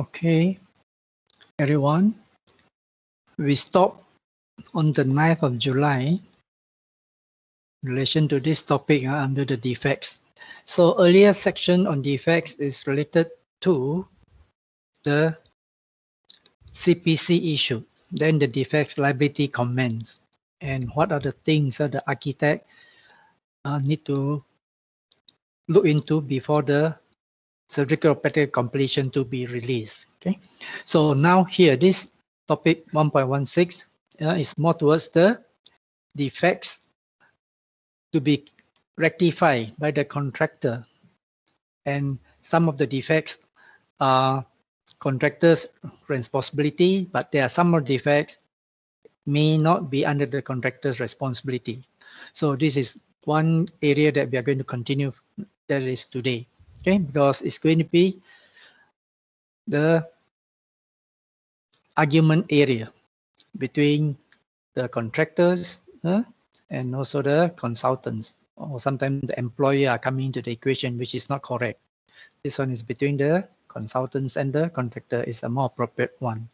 Okay, everyone, we stopped on the 9th of July in relation to this topic under the defects. So earlier section on defects is related to the CPC issue, then the defects liability comments, and what are the things that the architect need to look into before the certificate of practical completion to be released. Okay, so now here this topic 1.16 is more towards the defects to be rectified by the contractor, and some of the defects are contractor's responsibility, but there are some more defects may not be under the contractor's responsibility. So this is one area that we are going to continue, that is today, okay, because it's going to be the argument area between the contractors and also the consultants, or sometimes the employer are coming into the equation, which is not correct. This one is between the consultants and the contractor is a more appropriate one.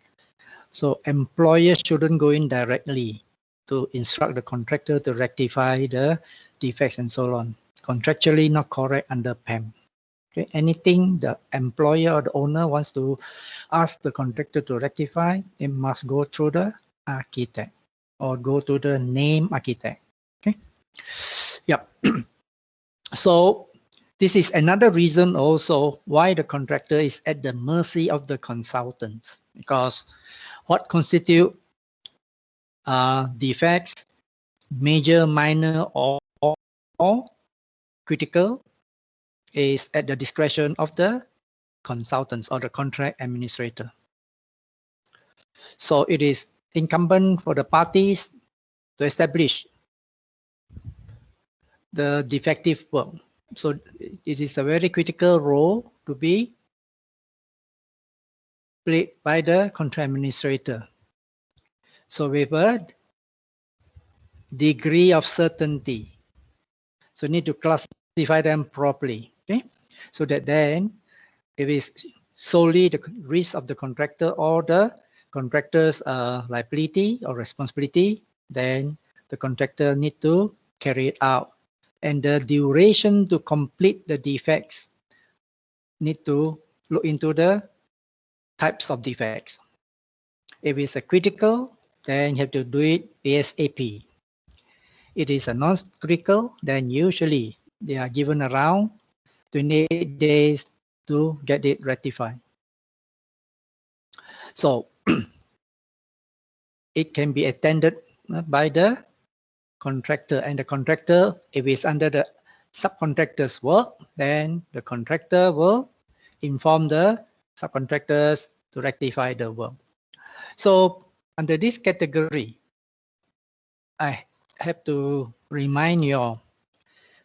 So employer shouldn't go in directly to instruct the contractor to rectify the defects and so on. Contractually not correct under PAM. Okay, anything the employer or the owner wants to ask the contractor to rectify, it must go through the architect or go to the named architect. Okay. Yep. So this is another reason also why the contractor is at the mercy of the consultants, because what constitute defects, major, minor, or critical, is at the discretion of the consultants or the contract administrator. So it is incumbent for the parties to establish the defective work. So it is a very critical role to be played by the contract administrator. So with a degree of certainty, so need to classify them properly. Okay, so that then if it's solely the risk of the contractor or the contractor's liability or responsibility, then the contractor need to carry it out. And the duration to complete the defects need to look into the types of defects. If it's a critical, then you have to do it ASAP. It is a non-critical, then usually they are given around 28 days to get it rectified. So it can be attended by the contractor, and the contractor, if it's under the subcontractor's work, then the contractor will inform the subcontractors to rectify the work. So under this category, I have to remind you all,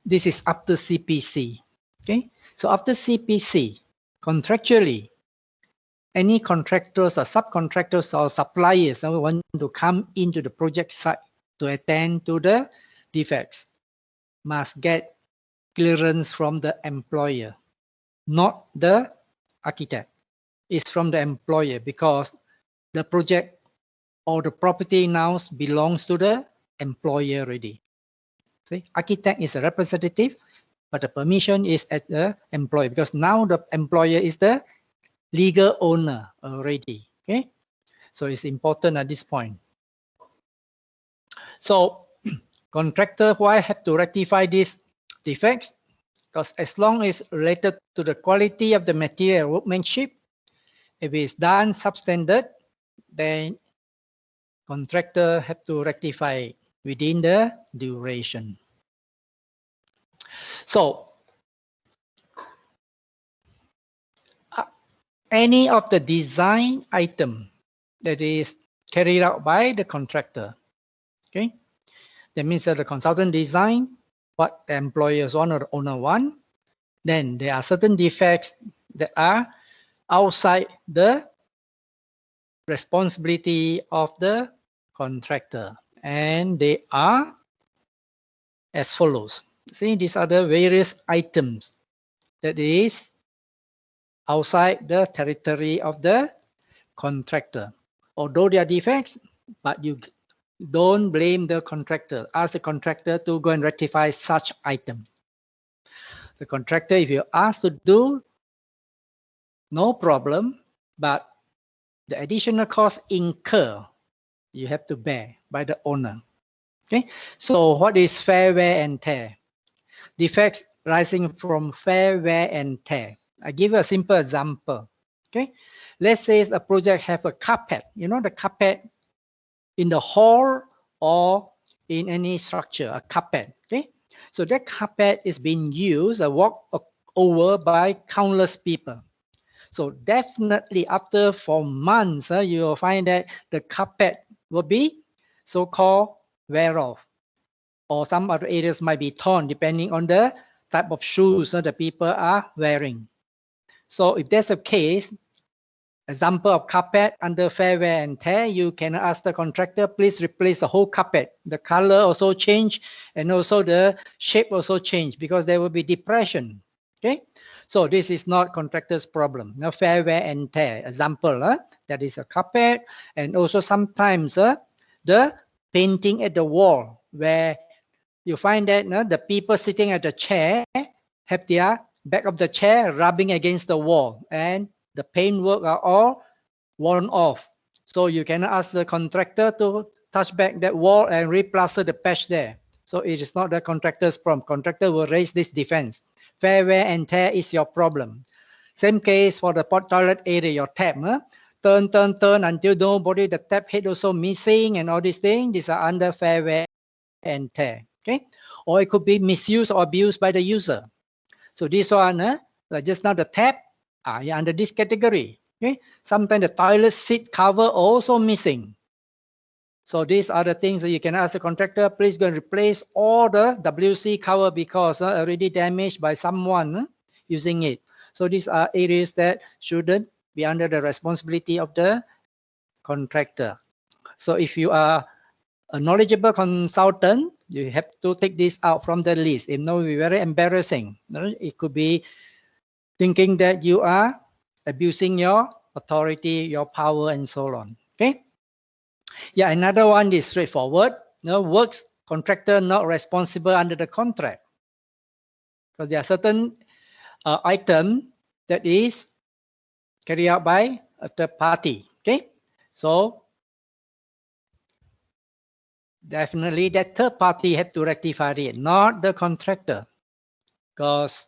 this is after CPC. Okay, so after CPC, contractually, any contractors or subcontractors or suppliers that want to come into the project site to attend to the defects must get clearance from the employer, not the architect. It's from the employer, because the project or the property now belongs to the employer already. See, architect is a representative, but the permission is at the employer, because now the employer is the legal owner already. Okay, so it's important at this point. So contractor, why have to rectify these defects? Because as long as related to the quality of the material workmanship, if it's done substandard, then contractor have to rectify within the duration. So any of the design item that is carried out by the contractor, okay, that means that the consultant design what the employers want or the owner want, then there are certain defects that are outside the responsibility of the contractor, and they are as follows. See, these are the various items that is outside the territory of the contractor. Although there are defects, but you don't blame the contractor. Ask the contractor to go and rectify such item. The contractor, if you're asked to do, no problem, but the additional cost incur, you have to bear by the owner. Okay, so what is fair wear and tear? Defects rising from fair wear and tear. I give you a simple example. Okay, let's say a project have a carpet, you know, the carpet in the hall or in any structure, a carpet. Okay, so that carpet is being used, walked over by countless people. So definitely after for months, you will find that the carpet will be so-called wear off, or some other areas might be torn depending on the type of shoes that the people are wearing. So if that's the case, example of carpet under fair wear and tear, you can ask the contractor, please replace the whole carpet. The color also change, and also the shape also change, because there will be depression. Okay, so this is not contractor's problem. Now, fair wear and tear example, that is a carpet, and also sometimes the painting at the wall, where you find that the people sitting at the chair have their back of the chair rubbing against the wall, and the paintwork are all worn off. So you can ask the contractor to touch back that wall and replaster the patch there. So it is not the contractor's problem. Contractor will raise this defense. Fair wear and tear is your problem. Same case for the toilet area, your tap. Turn until nobody, the tap head also missing and all these things. These are under fair wear and tear. Okay, or it could be misused or abused by the user. So this one, like just now the tap, you're under this category. Okay, sometimes the toilet seat cover also missing. So these are the things that you can ask the contractor, please go and replace all the WC cover because already damaged by someone using it. So these are areas that shouldn't be under the responsibility of the contractor. So if you are a knowledgeable consultant, you have to take this out from the list. It may be very embarrassing. It could be thinking that you are abusing your authority, your power, and so on. Okay. Yeah, another one is straightforward. Works contractor not responsible under the contract. So there are certain item that is carried out by a third party. Okay. So definitely that third party have to rectify it, not the contractor, because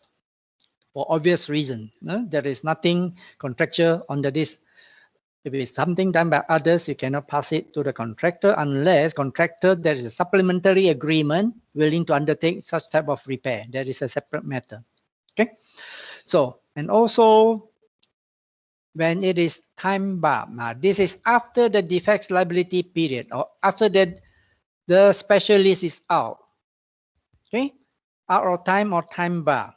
for obvious reason, there is nothing contractual under this. If it's something done by others, you cannot pass it to the contractor unless contractor there is a supplementary agreement willing to undertake such type of repair. That is a separate matter. Okay. So, and also when it is time bound, now this is after the defects liability period or after that the specialist is out. Okay, out of time or time bar.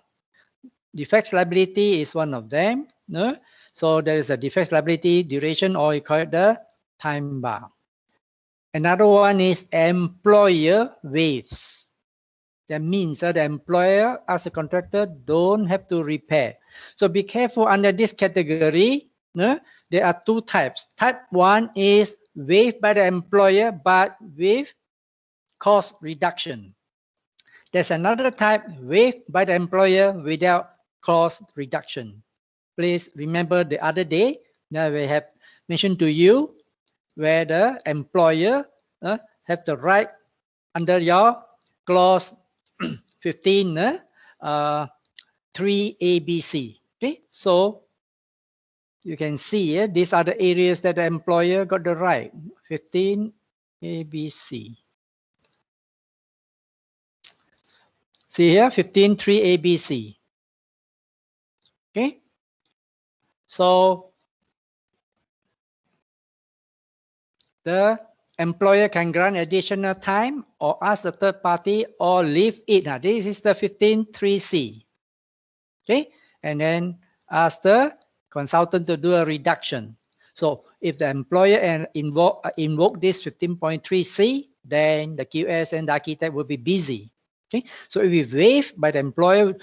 Defects liability is one of them. No? So there is a defects liability duration, or you call it the time bar. Another one is employer waives. That means that the employer as a contractor don't have to repair. So be careful under this category. No? There are two types. Type 1 is waived by the employer but with cost reduction. There's another type waived by the employer without cost reduction. Please remember the other day that we have mentioned to you where the employer have the right under your clause 15 3ABC. Okay, so you can see these are the areas that the employer got the right. 15 ABC. See here, 15.3 ABC. Okay. So the employer can grant additional time or ask the third party or leave it. Now, this is the 15.3C. Okay. And then ask the consultant to do a reduction. So if the employer invoke this 15.3C, then the QS and the architect will be busy. Okay, so if we waive by the employer,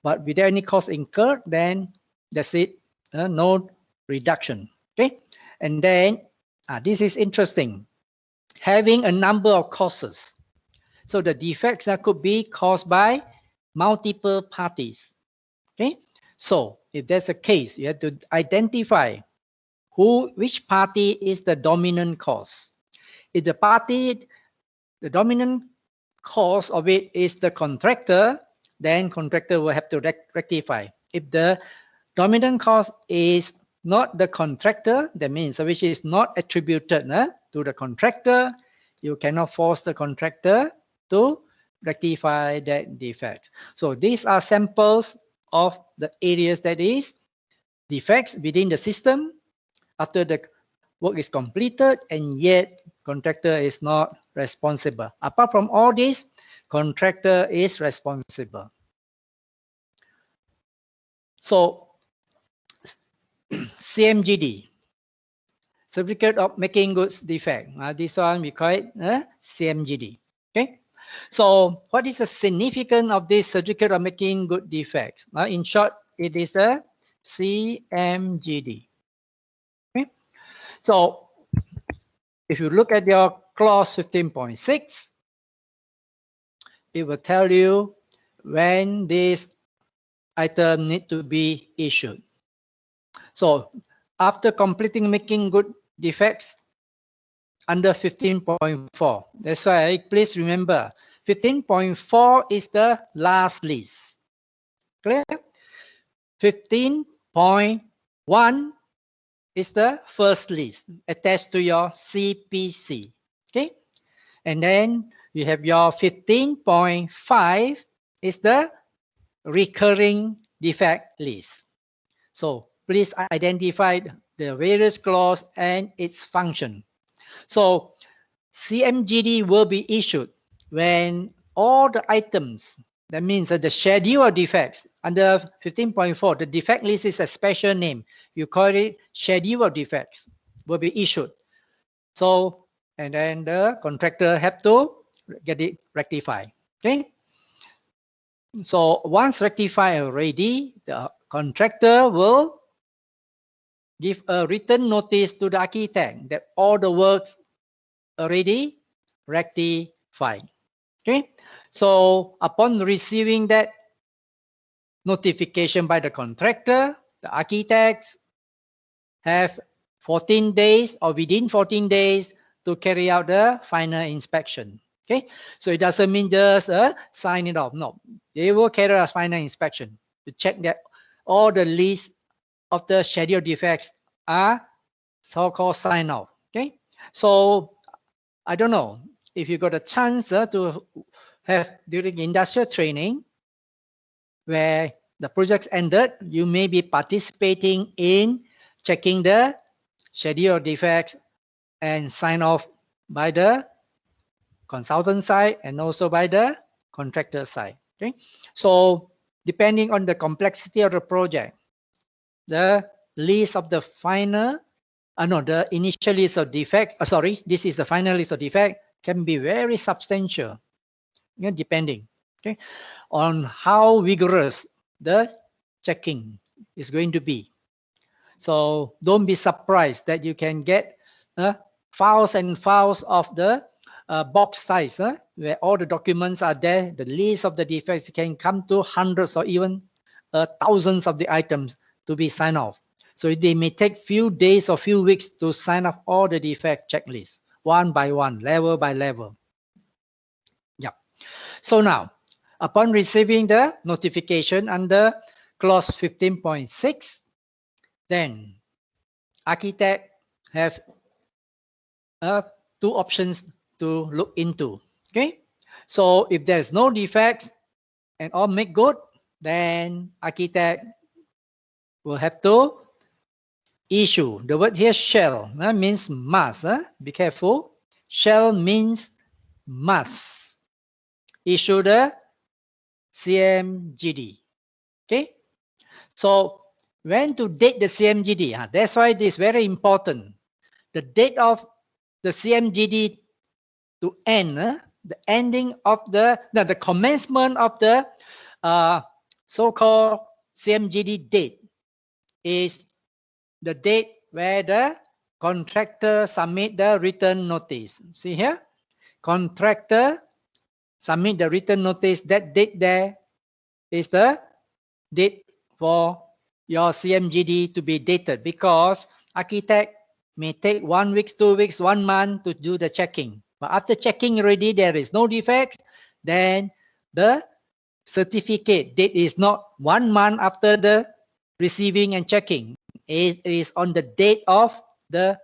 but without any cost incurred, then that's it. no reduction. Okay, and then this is interesting. Having a number of causes. So the defects that could be caused by multiple parties. Okay, so if that's a case, you have to identify which party is the dominant cause. If the dominant cause of it is the contractor, then contractor will have to rectify. If the dominant cause is not the contractor, that means which is not attributed to the contractor, you cannot force the contractor to rectify that defects. So these are samples of the areas that is defects within the system after the work is completed, and yet contractor is not responsible. Apart from all this, contractor is responsible. So CMGD, Certificate of Making Goods Defect. This one we call it CMGD. Okay. So what is the significance of this Certificate of Making Good Defects? In short, it is a CMGD. Okay. So if you look at your clause 15.6, it will tell you when this item need to be issued. So after completing making good defects under 15.4, that's why please remember 15.4 is the last list. Clear? 15.1 is the first list attached to your CPC. Okay, and then you have your 15.5 is the recurring defect list. So please identify the various clause and its function. So CMGD will be issued when all the items, that means that the schedule of defects under 15.4, the defect list is a special name. You call it schedule of defects, will be issued. So, and then the contractor have to get it rectified. Okay. So once rectified already, the contractor will give a written notice to the architect that all the works already rectified. Okay. So upon receiving that notification by the contractor, the architects have 14 days or within 14 days to carry out the final inspection. Okay, so it doesn't mean just sign it off. No, they will carry out a final inspection to check that all the list of the schedule defects are so-called sign off. Okay, so I don't know if you got a chance to have during industrial training where the projects ended, you may be participating in checking the schedule defects and sign off by the consultant side and also by the contractor side. Okay, so depending on the complexity of the project, the list of the final, the initial list of defects, this is the final list of defect, can be very substantial, depending, okay, on how vigorous the checking is going to be. So don't be surprised that you can get files and files of the box size, where all the documents are there. The list of the defects can come to hundreds or even thousands of the items to be signed off. So they may take few days or few weeks to sign off all the defect checklists, one by one, level by level. Yeah. So now, upon receiving the notification under clause 15.6, then architect have two options to look into. Okay, so if there's no defects and all make good, then architect will have to issue. The word here shall means must. Be careful. Shall means must issue the CMGD. Okay, so when to date the CMGD? That's why it is very important. The date of the CMGD to end, the ending of the commencement of the so-called CMGD date is the date where the contractor submit the written notice. See here, contractor submit the written notice. That date there is the date for your CMGD to be dated, because architect may take 1 week, 2 weeks, 1 month to do the checking. But after checking already, there is no defects, then the certificate date is not 1 month after the receiving and checking. It is on the date of the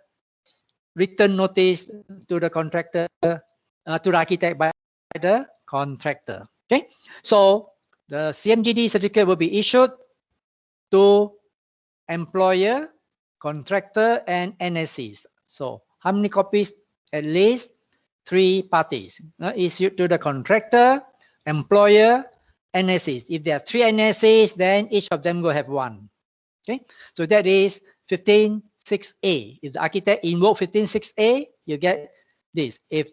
written notice to the contractor, to the architect by the contractor. Okay, so the CMGD certificate will be issued to employer, contractor, and NSCs. So how many copies? At least 3 parties. Issued to the contractor, employer, NSCs. If there are 3 NSCs, then each of them will have 1. Okay, so that is 15.6a. If the architect invoke 15.6a, you get this. If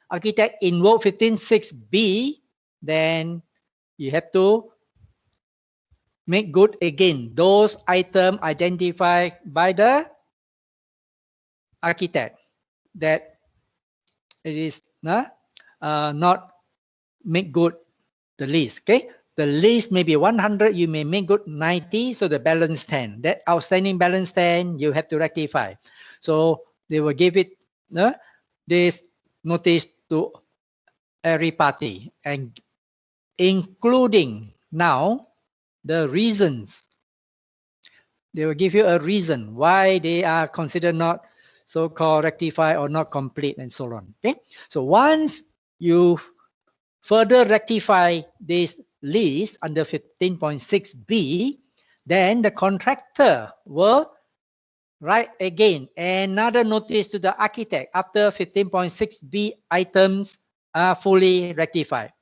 architect invoke 15.6b, then you have to make good again those items identified by the architect that it is not make good the list. Okay, the list may be 100, you may make good 90, so the balance 10. That outstanding balance 10 you have to rectify. So they will give it this notice to every party, and including now the reasons. They will give you a reason why they are considered not so-called rectified or not complete, and so on. Okay, so once you further rectify this list under 15.6b, then the contractor will write again another notice to the architect after 15.6b items are fully rectified.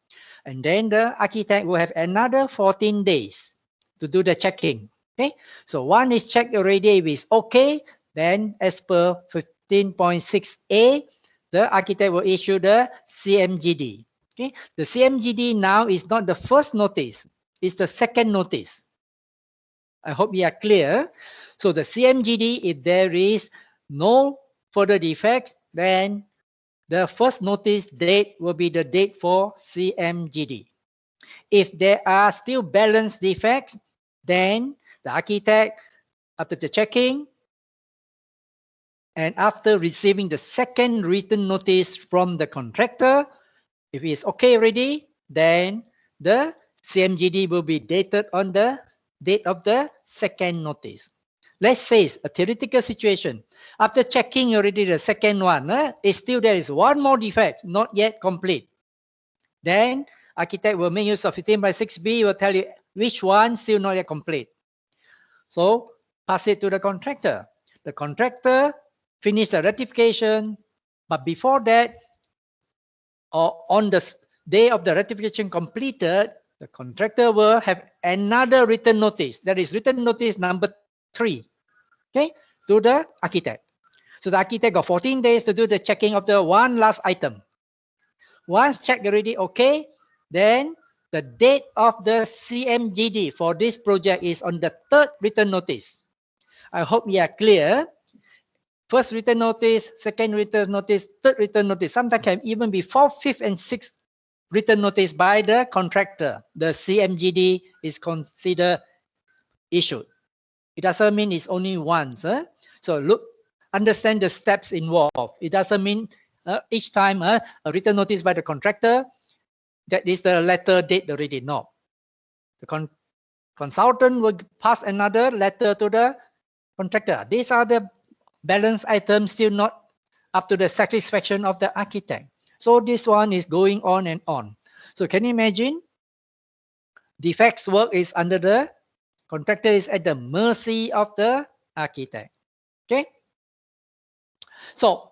And then the architect will have another 14 days to do the checking. Okay, so one is checked already. If it's okay, then as per 15.6a, the architect will issue the CMGD. Okay, the CMGD now is not the first notice, it's the second notice. I hope we are clear. So the CMGD, if there is no further defects, then the first notice date will be the date for CMGD. If there are still balance defects, then the architect, after the checking and after receiving the second written notice from the contractor, if it's okay already, then the CMGD will be dated on the date of the second notice. Let's say a theoretical situation. After checking already the second one, still there is one more defect, not yet complete. Then architect will make use of 15.6b, will tell you which one still not yet complete. So pass it to the contractor. The contractor finish the rectification, but before that, or on the day of the rectification completed, the contractor will have another written notice. That is written notice number 3, okay, to the architect. So the architect got 14 days to do the checking of the one last item. Once checked already okay, then the date of the CMGD for this project is on the 3rd written notice. I hope we are clear. First written notice, second written notice, third written notice. Sometimes can even be 4th, 5th, and 6th written notice by the contractor. The CMGD is considered issued. It doesn't mean it's only once. So look, understand the steps involved. It doesn't mean each time a written notice by the contractor, that is the letter date already. No. The consultant will pass another letter to the contractor. These are the balance items still not up to the satisfaction of the architect. So this one is going on and on. So can you imagine? Defects work is under the contractor, is at the mercy of the architect. Okay. So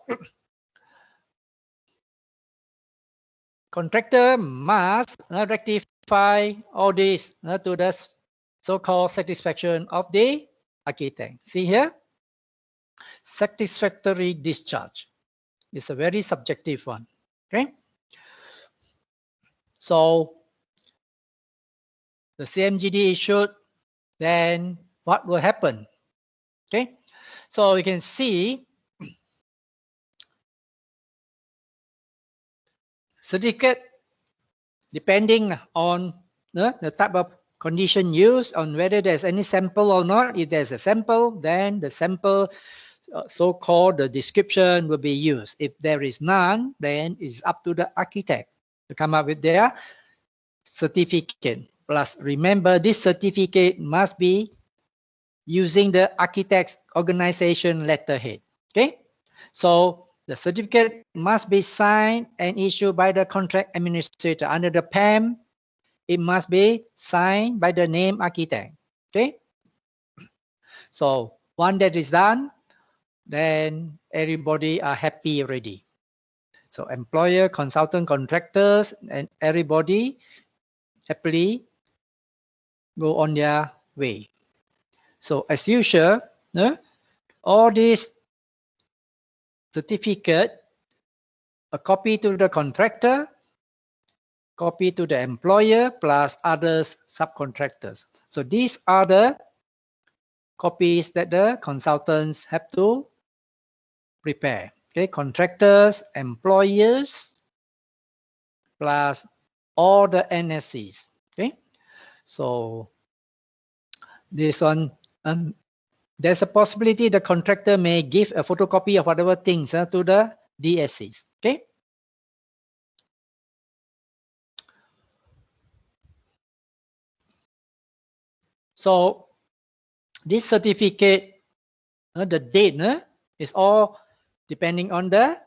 contractor must rectify all this to the so-called satisfaction of the architect. See here, satisfactory discharge is a very subjective one. Okay, so the CMGD issued, then what will happen? Okay, So you can see certificate, depending on the type of condition used, on whether there's any sample or not. If there's a sample, then the sample so-called the description will be used. If there is none, then it's up to the architect to come up with their certificate. Plus, remember, this certificate must be using the architect's organization letterhead. Okay, so the certificate must be signed and issued by the contract administrator. Under the PAM, it must be signed by the name architect. Okay, so once that is done, then everybody are happy already. So employer, consultant, contractors, and everybody happily go on their way. So as usual, all these certificate, a copy to the contractor, copy to the employer, plus others subcontractors. So these are the copies that the consultants have to prepare. Okay, contractors, employers, plus all the NSCs. Okay, so this one, there's a possibility the contractor may give a photocopy of whatever things to the DSCs. Okay. So this certificate, the date is all depending on the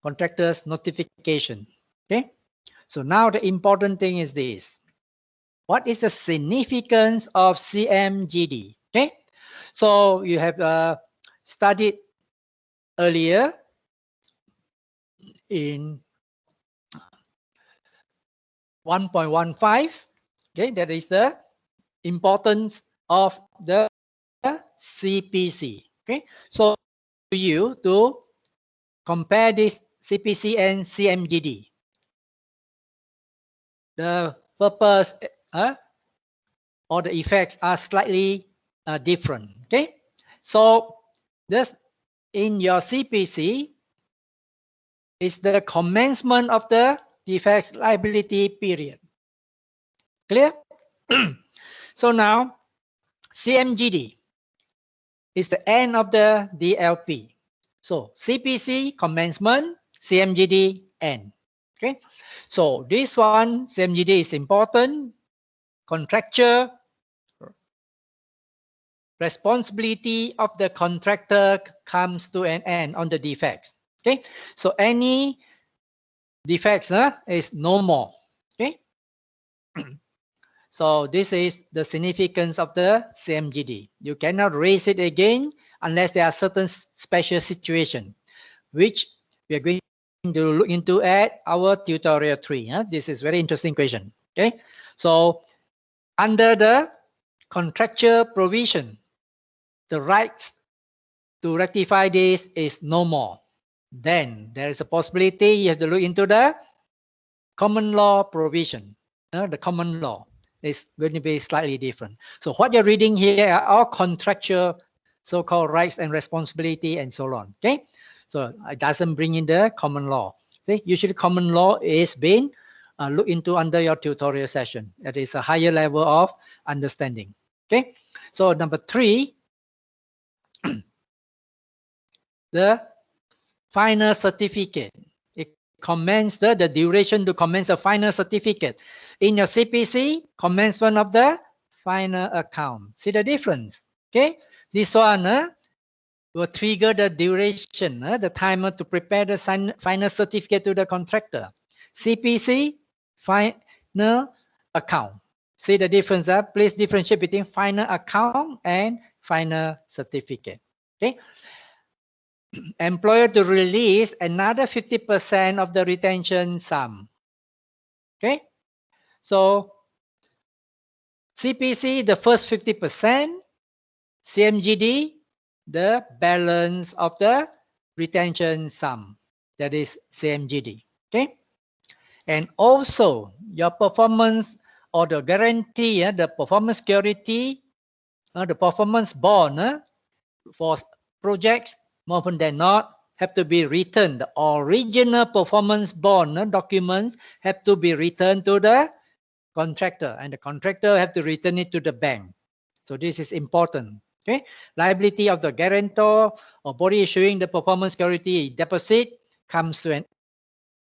contractor's notification. Okay. So now the important thing is this. What is the significance of CMGD? Okay. So you have studied earlier in 1.15. Okay, that is the importance of the CPC. Okay, so you to compare this CPC and CMGD. The purpose or the effects are slightly different. Okay, so this in your CPC is the commencement of the defects liability period. Clear? So now CMGD is the end of the DLP. So CPC commencement, CMGD end. Okay. So this one, CMGD is important. Contractual responsibility of the contractor comes to an end on the defects. Okay. So any defects is no more. Okay. So this is the significance of the CMGD. You cannot raise it again unless there are certain special situations, which we are going to look into at our tutorial 3. This is very interesting question. Okay, so under the contractual provision, the right to rectify this is no more. Then there is a possibility you have to look into the common law provision. The common law is going to be slightly different. So what you're reading here are all contractual so-called rights and responsibility and so on. Okay, so it doesn't bring in the common law. Okay, usually common law is being looked into under your tutorial session. That is a higher level of understanding. Okay, so number 3, the final certificate. It commences the duration to commence a final certificate. In your CPC, commencement of the final account. See the difference? Okay, this one will trigger the duration, the timer to prepare the final certificate to the contractor. CPC, final account. See the difference? Please differentiate between final account and final certificate. Okay. Employer to release another 50% of the retention sum. Okay. So CPC, the first 50%, CMGD, the balance of the retention sum. That is CMGD. Okay. And also your performance or the guarantee, the performance security, the performance bond for projects, more often than not, have to be returned. The original performance bond documents have to be returned to the contractor, and the contractor have to return it to the bank. So this is important. Okay, liability of the guarantor or body issuing the performance security deposit comes to an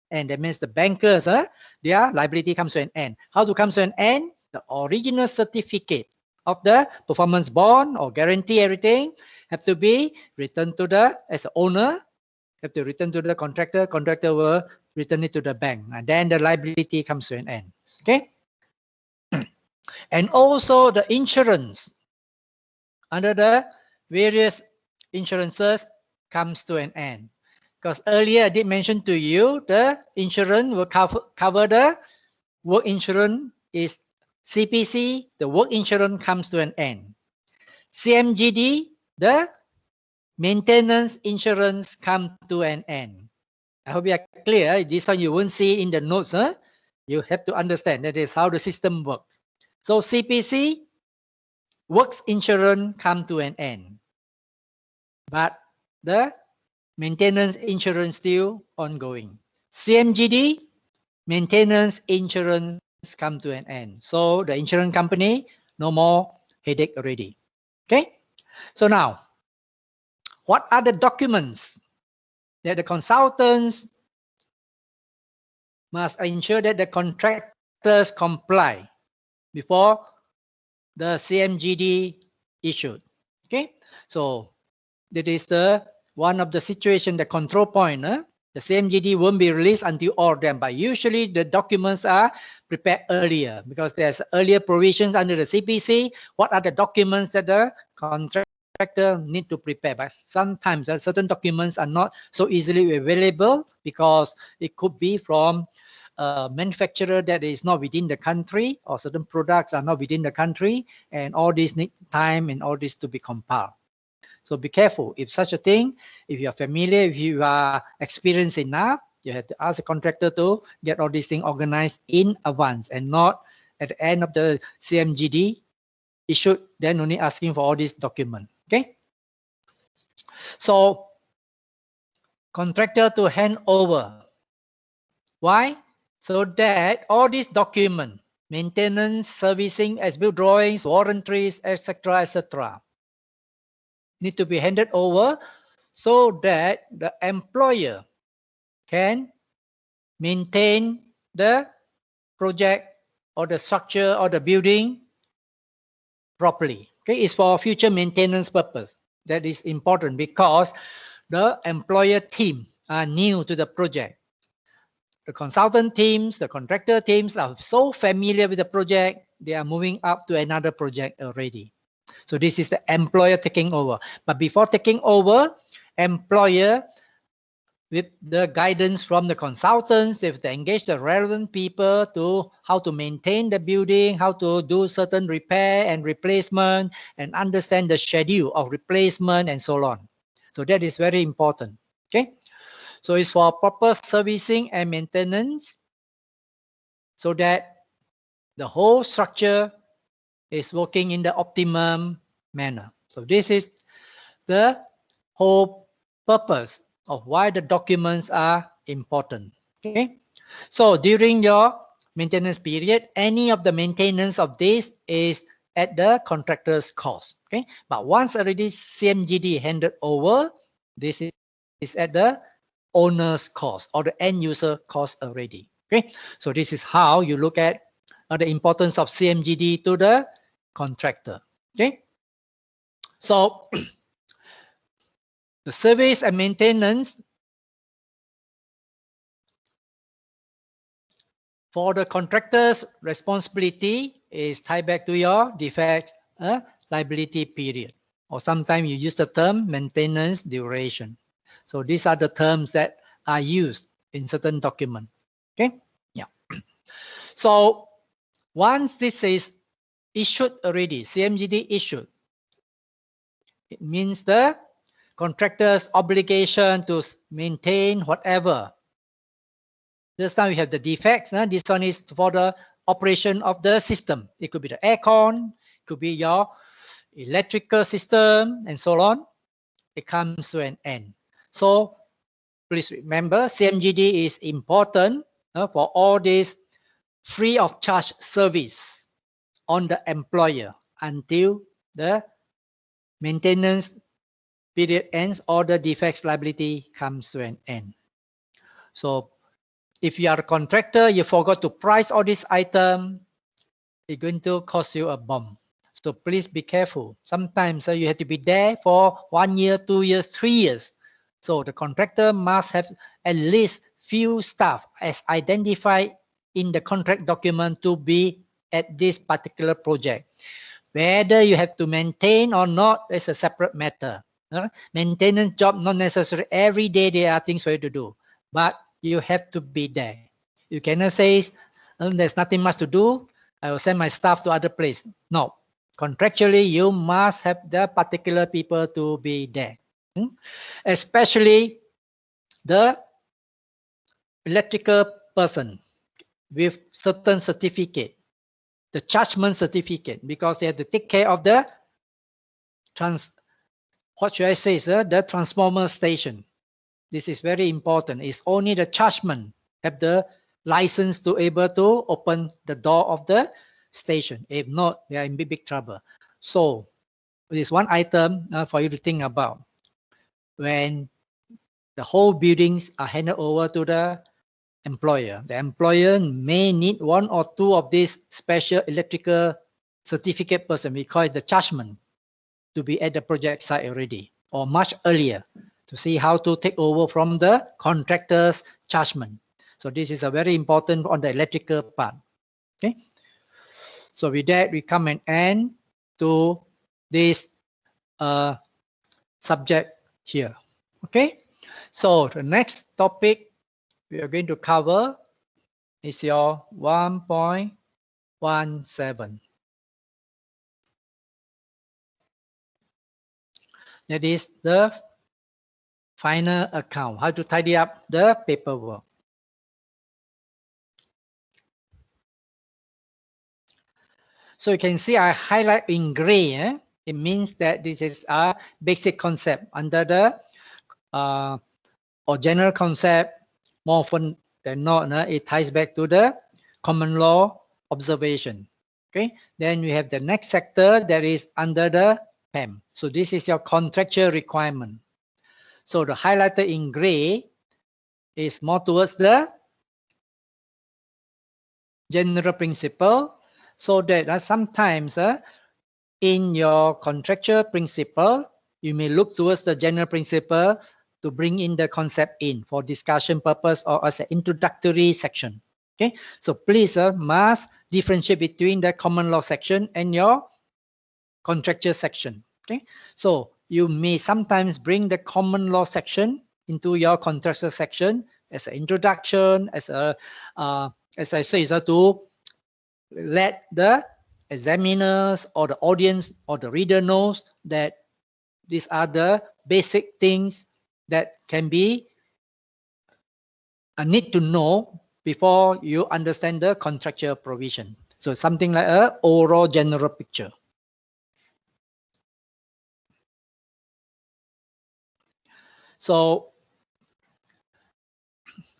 end. That means the bankers, their liability comes to an end. How to come to an end? The original certificate of the performance bond or guarantee, everything have to be returned to the, as the owner, have to return to the contractor. Contractor will return it to the bank, and then the liability comes to an end. Okay. And also the insurance under the various insurances comes to an end. Because earlier I did mention to you the insurance will cover the work insurance is CPC, the work insurance comes to an end. CMGD, the maintenance insurance comes to an end. I hope you are clear. This one you won't see in the notes. You have to understand that is how the system works. So CPC, works insurance come to an end, but the maintenance insurance still ongoing. CMGD, maintenance insurance come to an end. So the insurance company, no more headache already. Okay. So now, what are the documents that the consultants must ensure that the contractors comply before the CMGD issued? Okay. So that is the one of the situation, the control point. The CMGD won't be released until all them, but usually the documents are prepared earlier because there's earlier provisions under the CPC. What are the documents that the contractor need to prepare? But sometimes certain documents are not so easily available because it could be from a manufacturer that is not within the country, or certain products are not within the country, and all this need time and all this to be compiled. So be careful. If such a thing, if you are familiar, if you are experienced enough, you have to ask the contractor to get all these things organized in advance and not at the end of the CMGD issued, then only asking for all these documents. Okay. So contractor to hand over. Why? So that all these documents, maintenance, servicing, as-built drawings, warranties, etc., etc., need to be handed over so that the employer can maintain the project or the structure or the building properly. Okay, it's for future maintenance purpose. That is important because the employer team are new to the project. The consultant teams, the contractor teams are so familiar with the project, they are moving up to another project already. So this is the employer taking over. But before taking over, employer, with the guidance from the consultants, they have to engage the relevant people to how to maintain the building, how to do certain repair and replacement, and understand the schedule of replacement and so on. So that is very important. Okay. So it's for proper servicing and maintenance so that the whole structure is working in the optimum manner. So this is the whole purpose of why the documents are important. Okay. So during your maintenance period, any of the maintenance of this is at the contractor's cost. Okay. But once already CMGD handed over, this is at the owner's cost or the end user cost already. Okay. So this is how you look at the importance of CMGD to the contractor. Okay. So the service and maintenance for the contractor's responsibility is tied back to your defects liability period, or sometimes you use the term maintenance duration. So these are the terms that are used in certain documents. Okay. Yeah. So once this is issued already, CMGD issued, it means the contractor's obligation to maintain whatever. This time we have the defects. This one is for the operation of the system. It could be the aircon, it could be your electrical system, and so on. it comes to an end. So please remember, CMGD is important for all this free of charge service on the employer until the maintenance period ends or the defects liability comes to an end. So if you are a contractor, you forgot to price all this item, it's going to cost you a bomb. So please be careful. Sometimes you have to be there for 1 year, 2 years, 3 years. So the contractor must have at least few staff as identified in the contract document to be at this particular project. Whether you have to maintain or not is a separate matter. Maintenance job, not necessarily every day there are things for you to do, but you have to be there. You cannot say there's nothing much to do, I will send my staff to other place. No, contractually you must have the particular people to be there. Especially the electrical person with certain certificate, the chargement certificate, because they have to take care of the the transformer station. This is very important. It's only the chargeman have the license to able to open the door of the station. If not, they are in big trouble. So this one item for you to think about when the whole buildings are handed over to the employer. The employer may need 1 or 2 of these special electrical certificate person. We call it the chargeman, to be at the project site already or much earlier to see how to take over from the contractor's chargeman. So this is a very important on the electrical part. Okay. So with that, we come and end to this subject here. Okay. So the next topic we are going to cover is your 1.17. That is the final account, how to tidy up the paperwork. So you can see I highlight in gray. It means that this is a basic concept under the or general concept. More often than not, it ties back to the common law observation. Okay. Then we have the next sector that is under the PAM. So this is your contractual requirement. So the highlighter in gray is more towards the general principle, so that sometimes in your contractual principle, you may look towards the general principle to bring in the concept in for discussion purpose or as an introductory section. Okay, so please must differentiate between the common law section and your contractual section. Okay, so you may sometimes bring the common law section into your contractual section as an introduction, as a as I say, to let the examiners or the audience or the reader knows that these are the basic things that can be a need to know before you understand the contractual provision. So something like a overall general picture. So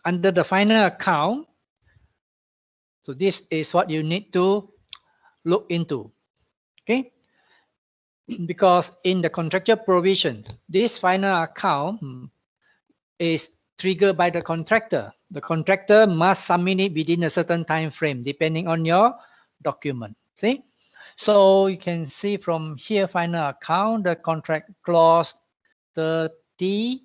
under the final account, so this is what you need to look into. Okay, because in the contractual provision, this final account is triggered by the contractor. The contractor must submit it within a certain time frame, depending on your document. See, so you can see from here, final account, the contract clause 30,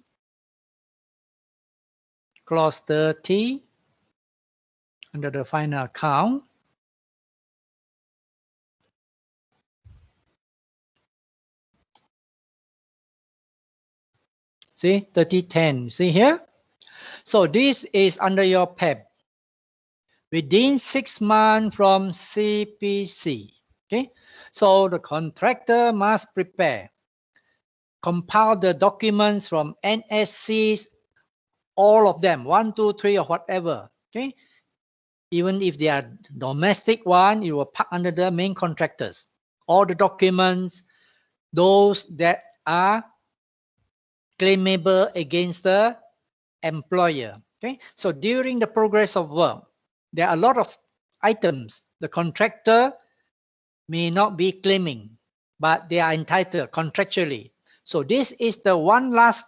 clause 30 under the final account. See, 3010, see here? So this is under your PEP. Within 6 months from CPC, okay? So the contractor must prepare, compile the documents from NSCs, all of them, 1, 2, 3, or whatever, okay? Even if they are domestic one, you will park under the main contractors. All the documents, those that are claimable against the employer. Okay, so during the progress of work, there are a lot of items the contractor may not be claiming, but they are entitled contractually. So this is the one last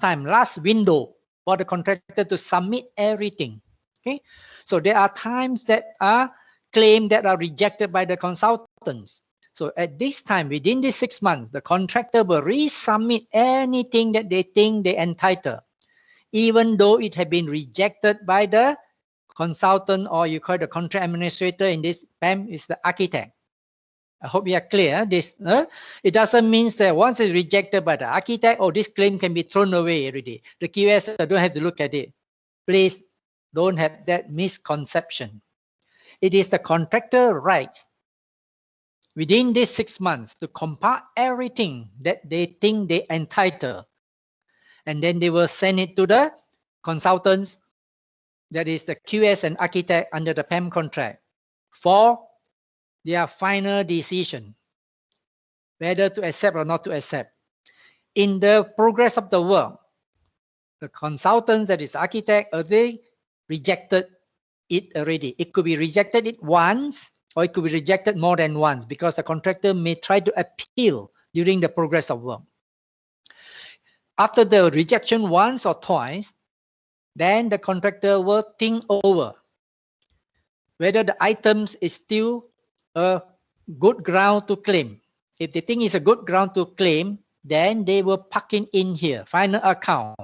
window for the contractor to submit everything. Okay, so there are times that are claims that are rejected by the consultants. So at this time, within these 6 months, the contractor will resubmit anything that they think they entitled, even though it had been rejected by the consultant, or you call the contract administrator. In this PAM is the architect. I hope you are clear. This it doesn't mean that once it's rejected by the architect, oh, this claim can be thrown away already. The QS don't have to look at it. Please don't have that misconception. It is the contractor rights within these 6 months to compile everything that they think they entitled, and then they will send it to the consultants, that is the QS and architect under the PAM contract, for their final decision, whether to accept or not to accept. In the progress of the work, the consultants, that is architect, they rejected it already. It could be rejected it once, or it could be rejected more than once, because the contractor may try to appeal during the progress of work. After the rejection once or twice, then the contractor will think over whether the items is still a good ground to claim. If they think it's a good ground to claim, then they will pack it in here, final account.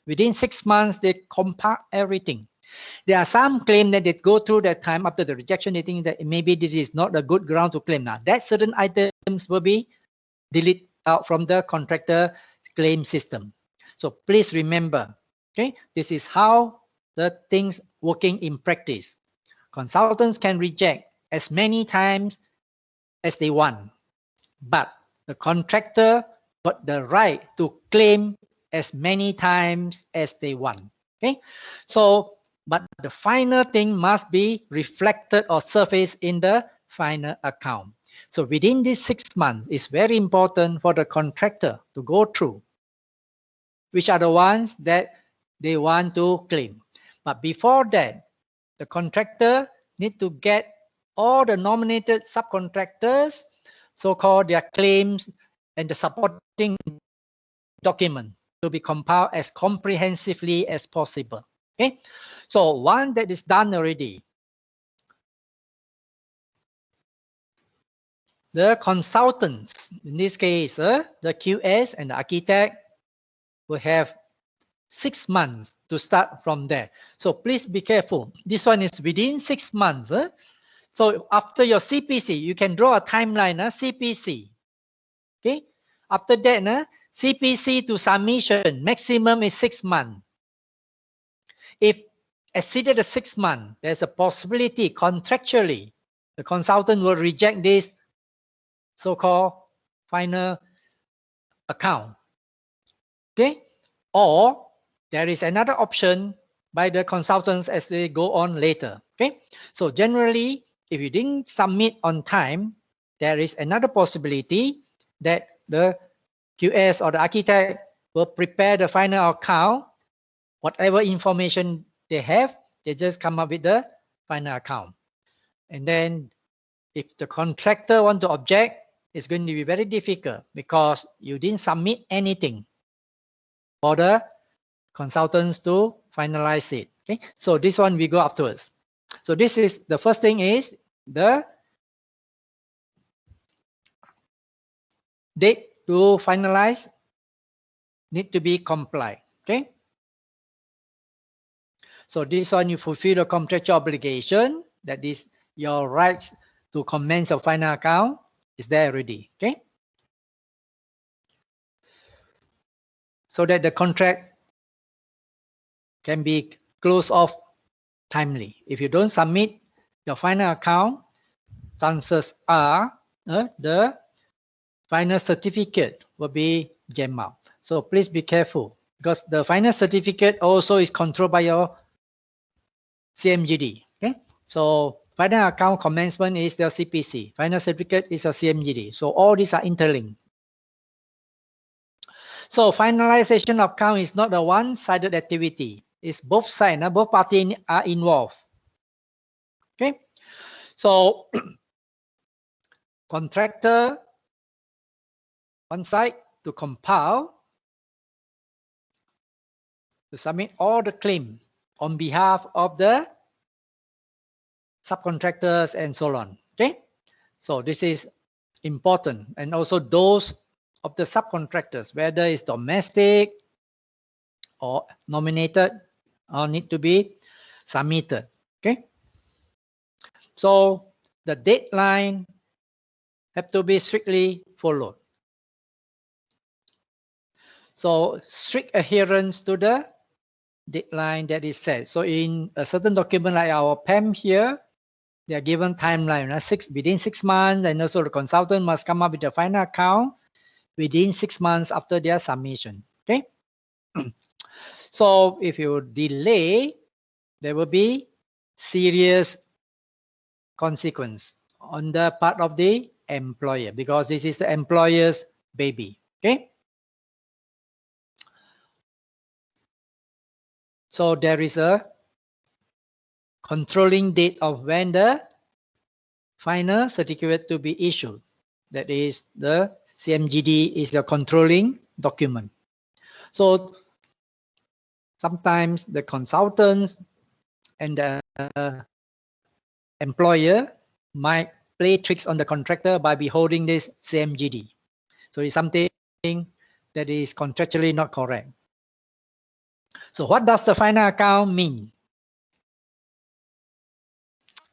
Within 6 months, they compile everything. There are some claims that they go through that time after the rejection, they think that maybe this is not a good ground to claim now. That certain items will be deleted out from the contractor claim system. So please remember, okay, this is how the things working in practice. Consultants can reject as many times as they want, but the contractor got the right to claim as many times as they want. Okay, so but the final thing must be reflected or surfaced in the final account. So within these 6 months, it's very important for the contractor to go through which are the ones that they want to claim. But before that, the contractor need to get all the nominated subcontractors, so-called their claims and the supporting document to be compiled as comprehensively as possible. Okay, so one that is done already, the consultants, in this case, the QS and the architect, will have 6 months to start from there. So please be careful. This one is within 6 months. So after your CPC, you can draw a timeline, CPC. Okay. After that, CPC to submission, maximum is 6 months. If exceeded the 6 months, there's a possibility contractually, the consultant will reject this so-called final account. Okay. Or there is another option by the consultants as they go on later. Okay, so generally, if you didn't submit on time, there is another possibility that the QS or the architect will prepare the final account. Whatever information they have, they just come up with the final account. And then if the contractor want to object, it's going to be very difficult because you didn't submit anything for the consultants to finalize it. Okay, so this one we go afterwards. So this is the first thing is the date to finalize need to be complied. Okay, so this one you fulfill the contractual obligation, that is your rights to commence your final account is there already. Okay, so that the contract can be closed off timely. If you don't submit your final account, chances are the final certificate will be jammed out. So please be careful because the final certificate also is controlled by your CMGD. Okay, so final account commencement is the CPC. Final certificate is a CMGD. So all these are interlinked. So finalization of account is not a one-sided activity. It's both sides, both parties are involved. Okay. So contractor one side to compile, to submit all the claims on behalf of the subcontractors and so on. Okay. So this is important, and also those of the subcontractors, whether it's domestic or nominated, need to be submitted. Okay. So the deadline have to be strictly followed. So strict adherence to the deadline that is set. So in a certain document like our PAM here, they are given timeline, within 6 months, and also the consultant must come up with the final account within 6 months after their submission. Okay. So if you delay, there will be serious consequence on the part of the employer, because this is the employer's baby. Okay. So there is a controlling date of when the final certificate to be issued. That is, the CMGD is the controlling document. So sometimes the consultants and the employer might play tricks on the contractor by beholding this CMGD. So it's something that is contractually not correct. So what does the final account mean?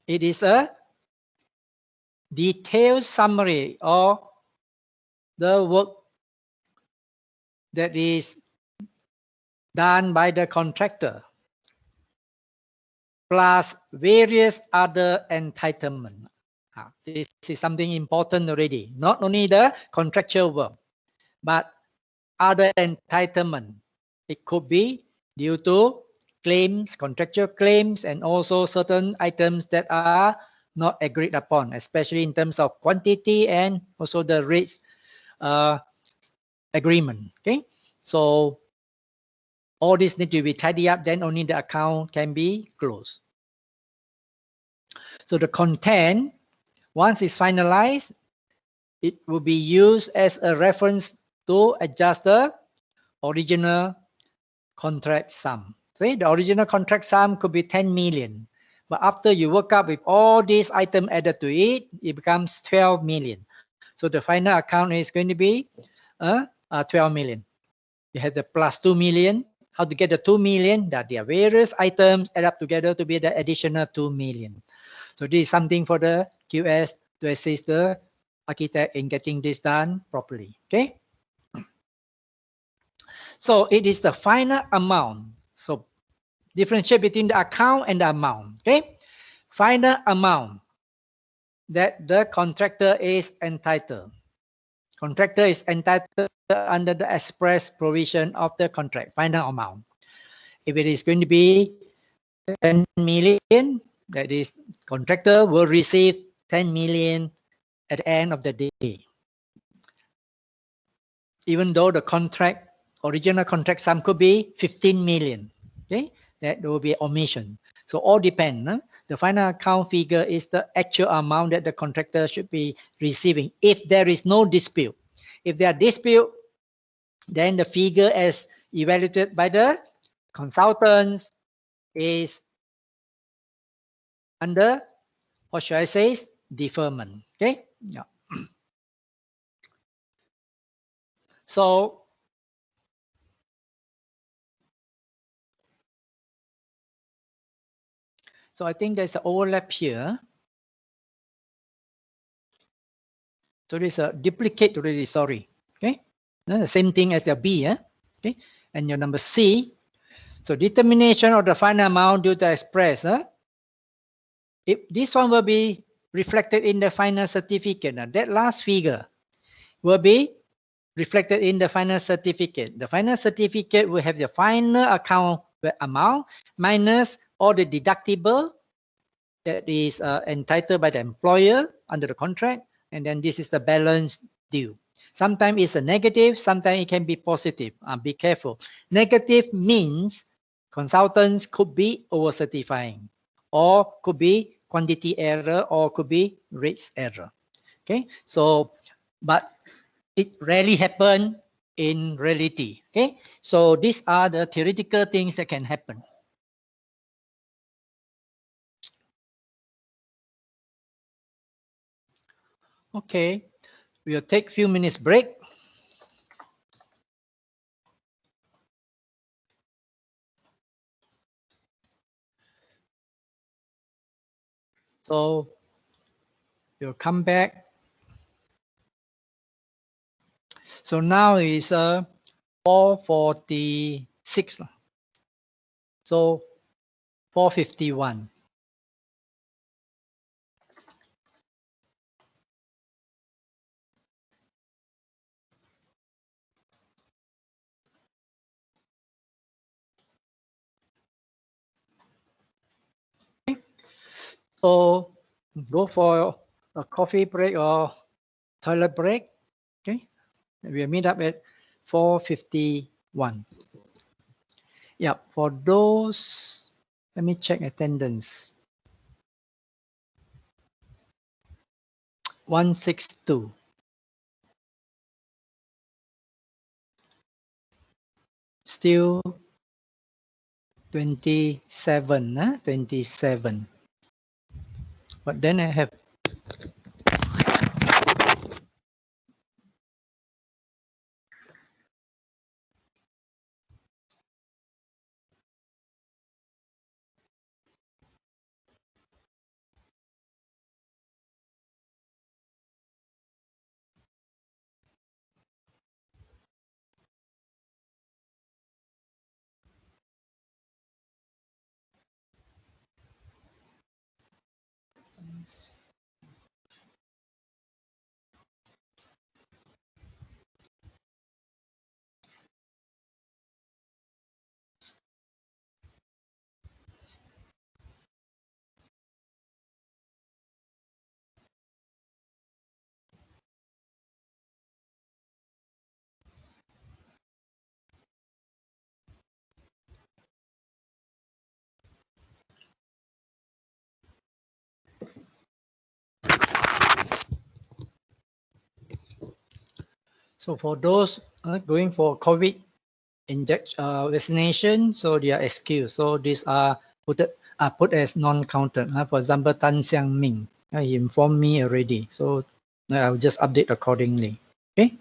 It is a detailed summary of the work that is done by the contractor, plus various other entitlements. This is something important already. Not only the contractual work, but other entitlement. It could be due to claims, contractual claims, and also certain items that are not agreed upon, especially in terms of quantity and also the rates agreement. Okay, so all this need to be tidied up, then only the account can be closed. So the content, once it's finalized, it will be used as a reference to adjust the original contract sum. See, the original contract sum could be 10 million. But after you work up with all these items added to it, it becomes 12 million. So the final account is going to be 12 million. You have the plus 2 million. How to get the 2 million? That there are various items add up together to be the additional 2 million. So this is something for the QS to assist the architect in getting this done properly. Okay. So it is the final amount. So differentiate between the account and the amount. Okay. Final amount that the contractor is entitled. Contractor is entitled under the express provision of the contract, final amount. If it is going to be 10 million, that is, contractor will receive 10 million at the end of the day. Even though the contract, original contract sum could be 15 million. Okay, that will be omission. So all depend. The final account figure is the actual amount that the contractor should be receiving if there is no dispute. If there are dispute, then the figure as evaluated by the consultants is under, what should I say, deferment. Okay. Yeah. So I think there's an overlap here. So there's a duplicate already, sorry. Okay. The same thing as the B. Okay. And your number C. So determination of the final amount due to express. If this one will be reflected in the final certificate, that last figure will be reflected in the final certificate. The final certificate will have the final account amount minus all the deductible that is entitled by the employer under the contract, and then this is the balance due. Sometimes it's a negative, sometimes it can be positive. Be careful. Negative means consultants could be over-certifying, or could be quantity error, or could be rates error. Okay, so, but it rarely happen in reality. Okay, so these are the theoretical things that can happen. Okay, we'll take few minutes break. So we'll come back. So now is 4:46. So 4:51. So go for a coffee break or toilet break. Okay, we'll meet up at 4:51. Yeah, for those, let me check attendance. 162. Still 27, 27. But then I have so for those going for COVID vaccination, so they are excused. So these are put as non-counted. For example, Tan Xiang Ming, he informed me already. So I'll just update accordingly. Okay.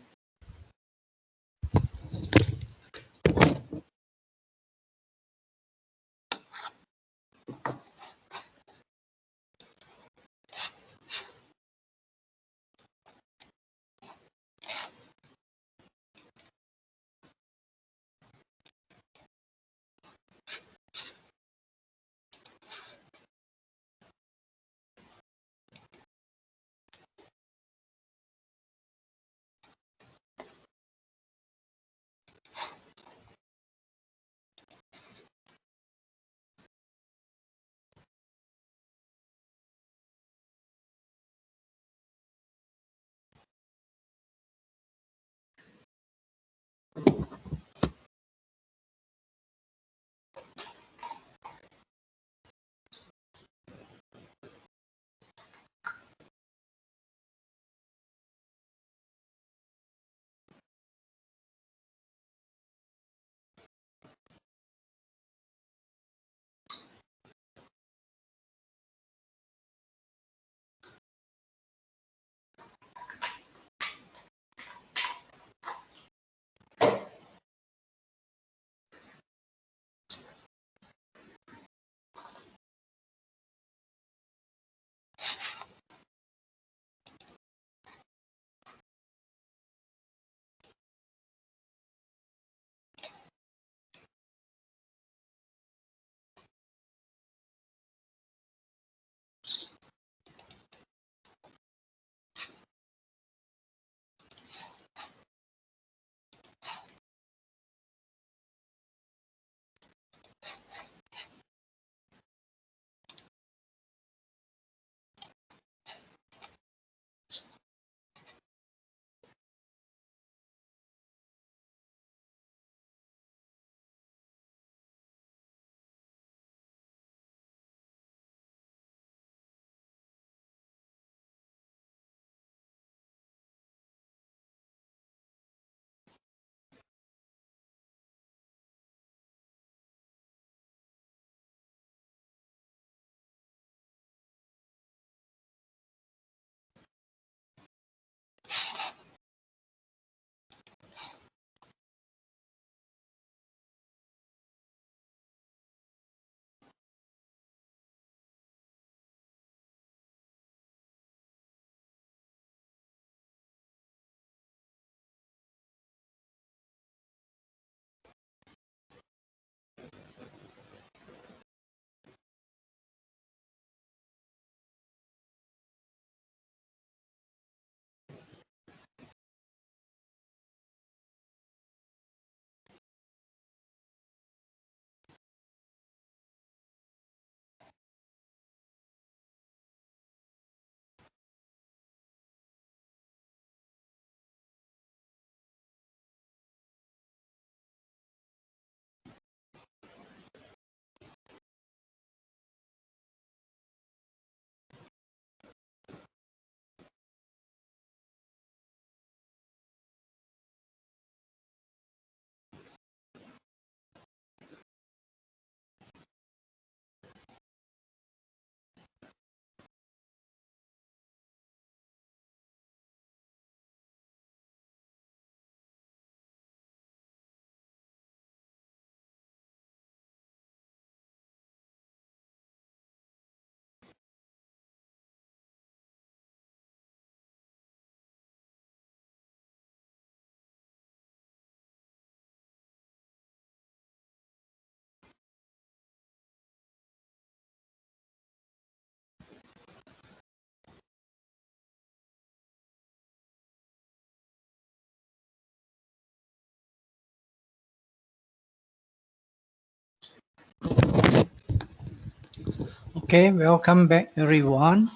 Okay, welcome back everyone.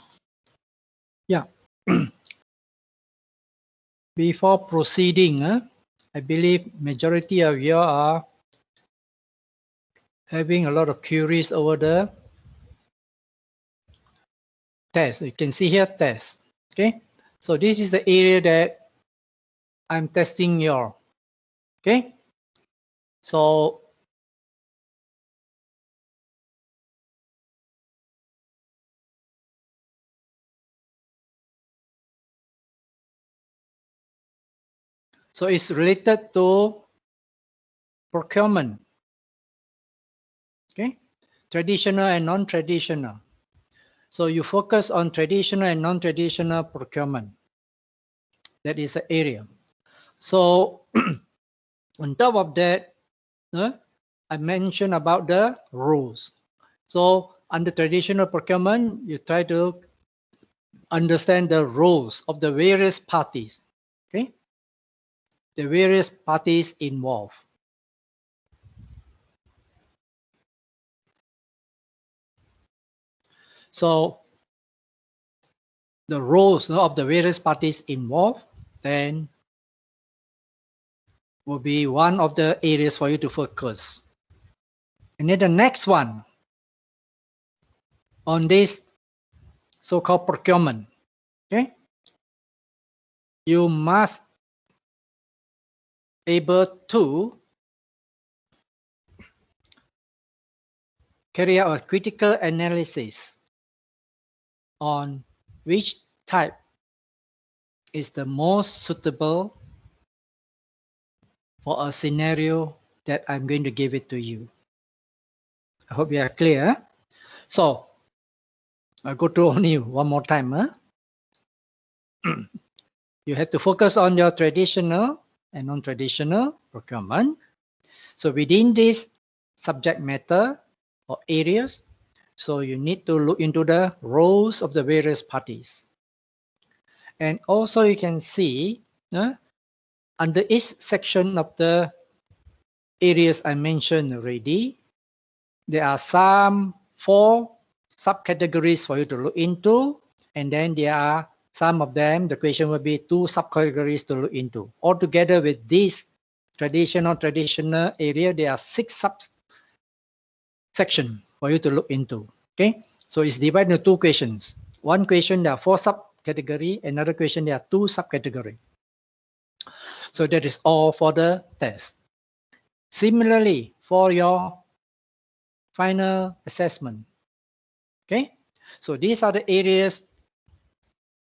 Yeah. Before proceeding, I believe majority of you are having a lot of queries over the test. You can see here test. Okay, so this is the area that I'm testing your. Okay, so it's related to procurement. Okay, traditional and non-traditional. So you focus on traditional and non-traditional procurement. That is the area. So on top of that, I mentioned about the rules. So under traditional procurement, you try to understand the roles of the various parties. Okay, the various parties involved. So the roles of the various parties involved then will be one of the areas for you to focus. And then the next one on this so-called procurement. Okay, you must able to carry out a critical analysis on which type is the most suitable for a scenario that I'm going to give it to you. I hope you are clear. So I'll go to only one more time. You have to focus on your traditional and non-traditional procurement. So within this subject matter or areas, so you need to look into the roles of the various parties. And also you can see under each section of the areas I mentioned already, there are some 4 subcategories for you to look into, and then there are some of them, the question will be 2 subcategories to look into. Altogether with this traditional area, there are 6 subsections for you to look into. Okay, so it's divided into 2 questions. One question there are 4 subcategories, another question there are 2 subcategories. So that is all for the test. Similarly, for your final assessment. Okay, so these are the areas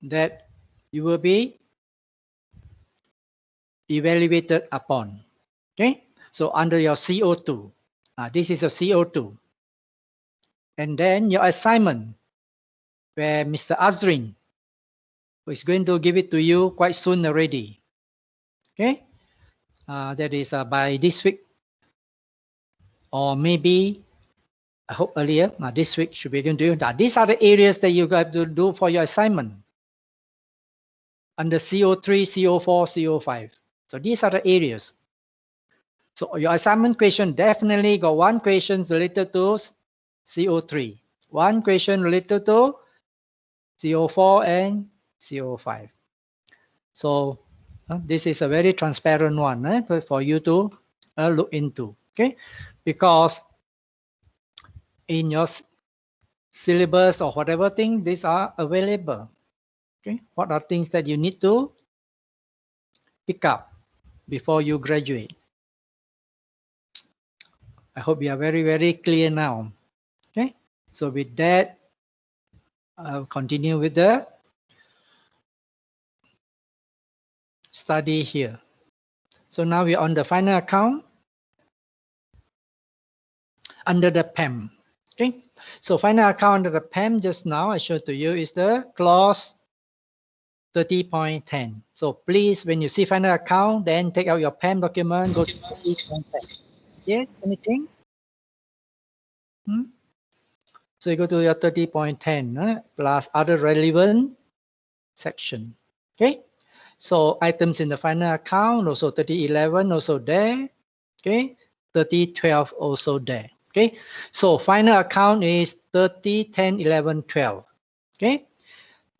that you will be evaluated upon. Okay, so under your CO2, this is your CO2. And then your assignment, where Mr. Azrin is going to give it to you quite soon already. Okay, that is by this week, or maybe I hope earlier. This week should be going to do. These are the areas that you got to do for your assignment under CO3, CO4, CO5. So these are the areas. So your assignment question definitely got 1 question related to CO3, 1 question related to CO4 and CO5. So this is a very transparent one for you to look into. Okay, because in your syllabus or whatever thing, these are available. Okay, what are things that you need to pick up before you graduate? I hope you are very, very clear now. Okay, so with that, I'll continue with the study here. So now we're on the final account under the PAM. Okay, so final account under the PAM just now I showed to you is the clause 30.10. So please, when you see final account, then take out your PAM document, go to 30.10. Yes, anything? So you go to your 30.10 plus other relevant section. Okay, so items in the final account also 3011 also there. Okay, 3012 also there. Okay, so final account is 30, 10, 11, 12. Okay,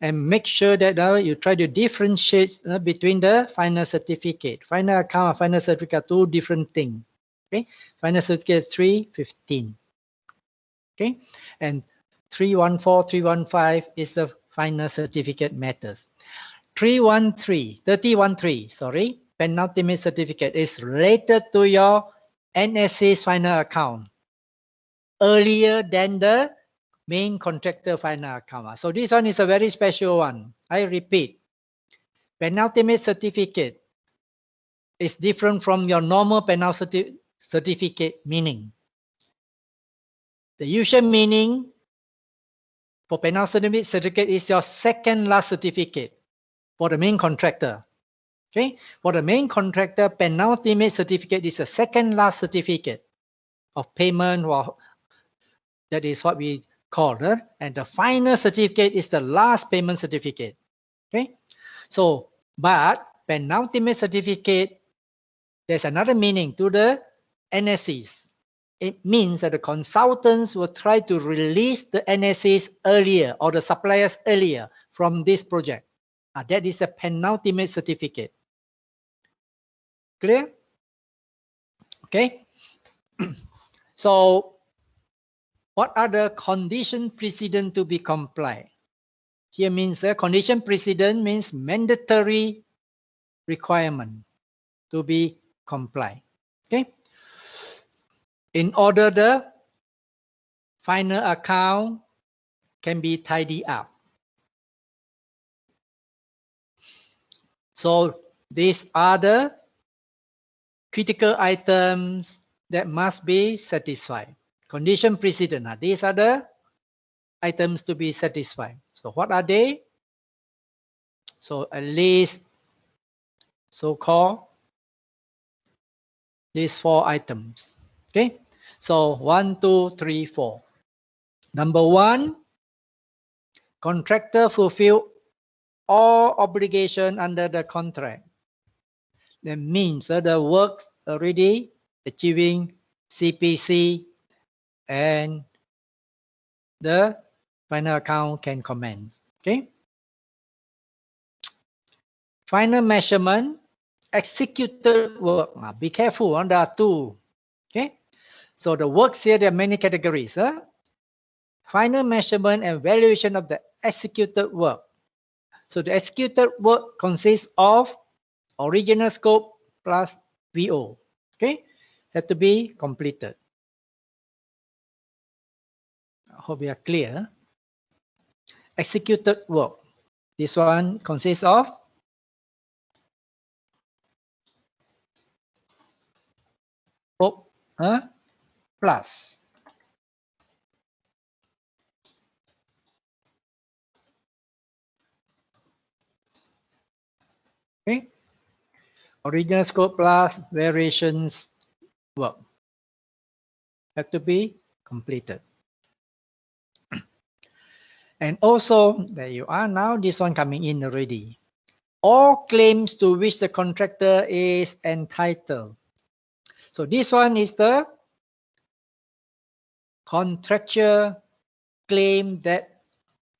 and make sure that you try to differentiate between the final certificate. Final account and final certificate are two different things. Okay, final certificate is 315. Okay, and 314, 315 is the final certificate matters. 313, sorry, penultimate certificate is related to your NSC's final account earlier than the main contractor final account. So this one is a very special one. I repeat, penultimate certificate is different from your normal penultimate certificate meaning. The usual meaning for penultimate certificate is your second last certificate for the main contractor. Okay, for the main contractor, penultimate certificate is the second last certificate of payment, or that is what we call it. And the final certificate is the last payment certificate. Okay, so but penultimate certificate, there's another meaning to the NSCs. It means that the consultants will try to release the NSCs earlier or the suppliers earlier from this project. That is the penultimate certificate. Clear? Okay. So what are the condition precedent to be complied? Here means the condition precedent means mandatory requirement to be complied. Okay. In order the final account can be tidied up. So these are the critical items that must be satisfied. Condition precedent. These are the items to be satisfied. So what are they? So at least so-called these 4 items. Okay. So 1, 2, 3, 4. Number 1, contractor fulfill all obligation under the contract. That means the works already achieving CPC and the final account can commence. Okay. Final measurement, executed work. Be careful, there are 2. Okay. So the works here, there are many categories. Final measurement and valuation of the executed work. So the executed work consists of original scope plus VO. Okay, have to be completed. I hope we are clear. Executed work. This one consists of scope plus. Okay, original scope plus variations work have to be completed. And also, there you are now, this one coming in already. All claims to which the contractor is entitled. So this one is the contractual claim that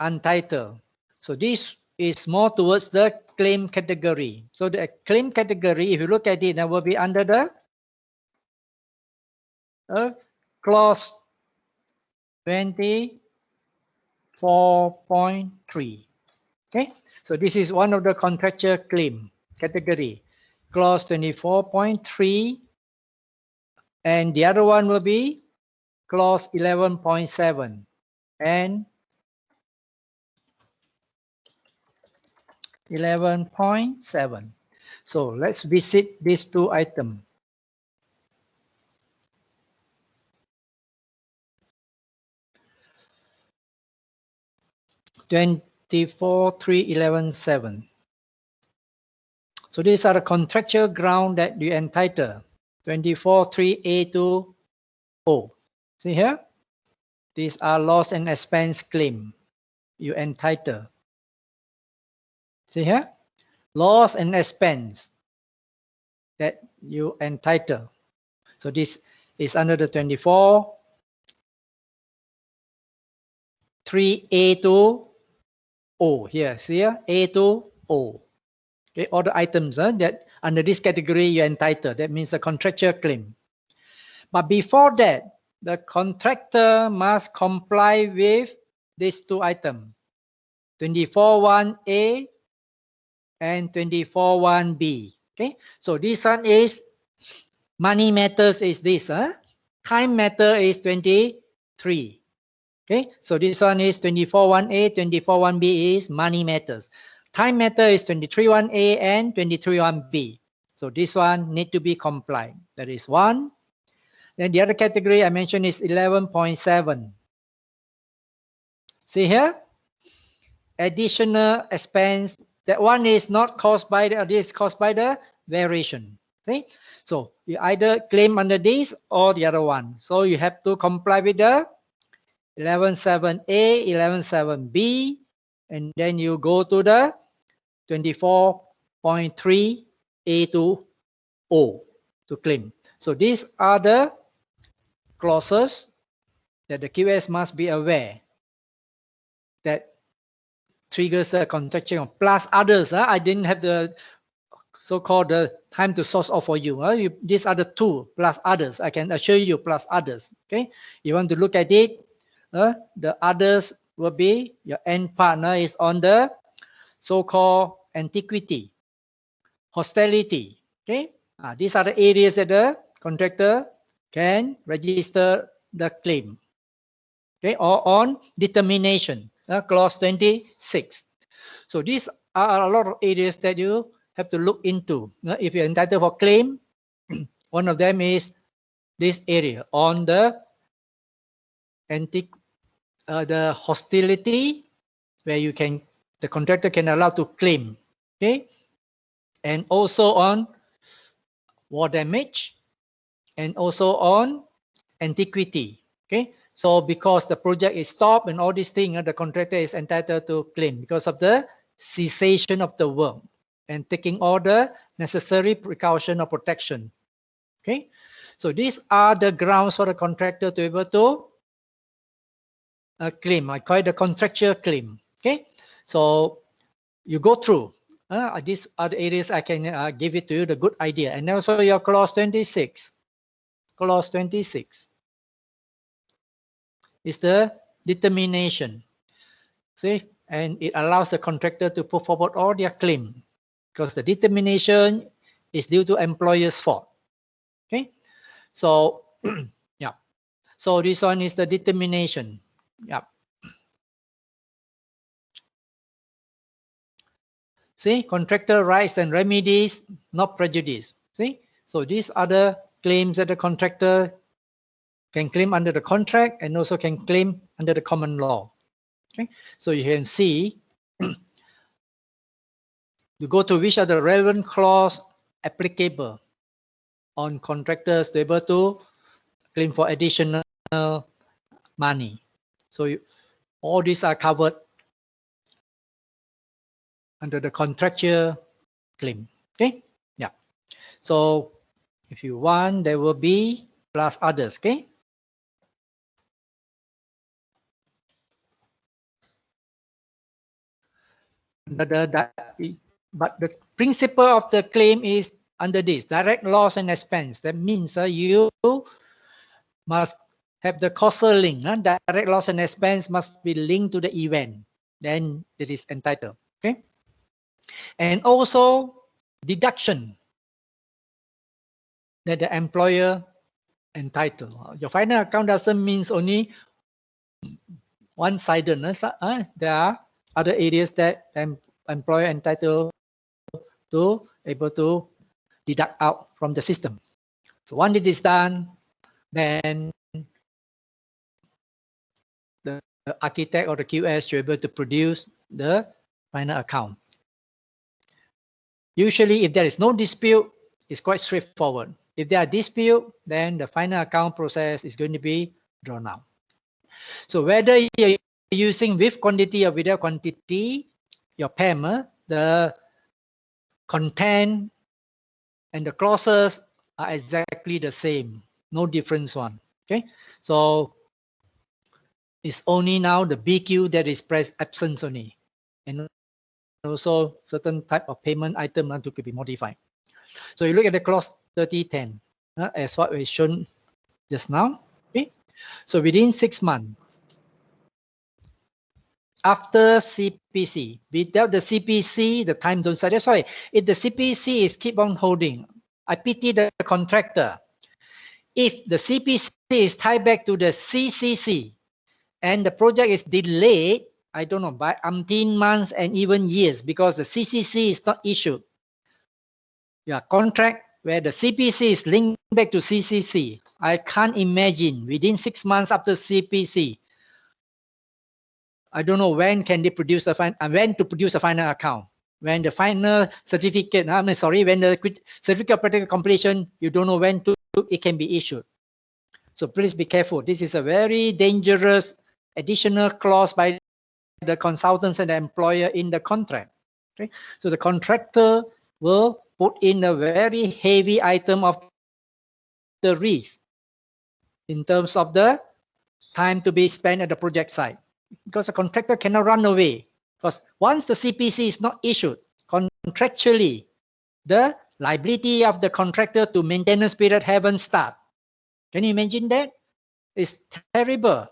entitled. So this is more towards the claim category. So the claim category, if you look at it, that will be under the clause 24.3. Okay, so this is one of the contractual claim category, clause 24.3, and the other one will be clause 11.7 and 11.7. So let's visit these 2 items. .24, 3, 11, 7. So these are the contractual ground that you entitle. 24, 3, A to O. See here? These are loss and expense claim you entitle. See here? Loss and expense that you entitle. So this is under the 24, 3A to O here. See here, A to O. Okay, all the items that under this category you're entitled. That means the contractual claim. But before that, the contractor must comply with these two items, 24.1A and 24.1B. Okay, so this one is money matters is this. Time matter is 23. Okay, so this one is 24.1A, 24.1B is money matters. Time matter is 23.1A and 23.1B. So this one need to be complied. That is one. Then the other category I mentioned is 11.7. See here? Additional expense. That one is not caused by the, this is caused by the variation. See? So you either claim under this or the other one. So you have to comply with the 11.7A, 11.7B, and then you go to the 24.3A to O to claim. So these are the clauses that the QS must be aware that triggers the contractual plus others. I didn't have the so-called the time to source out for you. These are the two plus others. I can assure you plus others. Okay, you want to look at it. The others will be your end partner is on the so-called antiquity, hostility. Okay, these are the areas that the contractor can register the claim. Okay, or on determination, clause 26. So these are a lot of areas that you have to look into. If you're entitled for claim, one of them is this area on the the hostility, where you can, the contractor can allow to claim. Okay, and also on war damage, and also on antiquity. Okay, so because the project is stopped and all these things, the contractor is entitled to claim because of the cessation of the work and taking all the necessary precaution or protection. Okay, so these are the grounds for the contractor to be able to claim. I call it the contractual claim. Okay, so you go through. These are the areas I can give it to you, the good idea. And also your clause 26. Clause 26 is the determination. See, and it allows the contractor to put forward all their claim because the determination is due to employer's fault. Okay, so yeah, so this one is the determination. Yeah. See, contractor rights and remedies, not prejudice. See, so these are the claims that the contractor can claim under the contract and also can claim under the common law. Okay, so you can see you go to which are the relevant clause applicable on contractors to be able to claim for additional money. So all these are covered under the contractual claim. Okay, yeah. So if you want, there will be plus others. Okay. But the principle of the claim is under this direct loss and expense. That means you must have the causal link. Direct loss and expense must be linked to the event. Then it is entitled. Okay. And also deduction that the employer entitled. Your final account doesn't mean only one-sided. There are other areas that the employer entitled to able to deduct out from the system. So once it is done, then the architect or the QS should be able to produce the final account. Usually, if there is no dispute, it's quite straightforward. If there are dispute, then the final account process is going to be drawn out. So whether you're using with quantity or without quantity, your PEM, the content and the clauses are exactly the same. No difference one. Okay. So It's only now the BQ that is press absence only. And also certain type of payment item to be modified. So you look at the clause 3010 as what was shown just now. Okay. So within 6 months, after CPC, without the CPC, the time zone study. Sorry, if the CPC is keep on holding, I pity the contractor. If the CPC is tied back to the CCC and the project is delayed, I don't know, by umpteen months and even years because the CCC is not issued. Yeah, contract where the CPC is linked back to CCC. I can't imagine within 6 months after CPC, I don't know when can they produce when to produce a final account. When the final certificate, when the certificate of practical completion, you don't know when it can be issued. So please be careful. This is a very dangerous additional clause by the consultants and the employer in the contract. Okay, so the contractor will put in a very heavy item of the risk in terms of the time to be spent at the project site, because the contractor cannot run away. Because once the CPC is not issued, contractually, the liability of the contractor to maintenance period haven't started. Can you imagine that? It's terrible.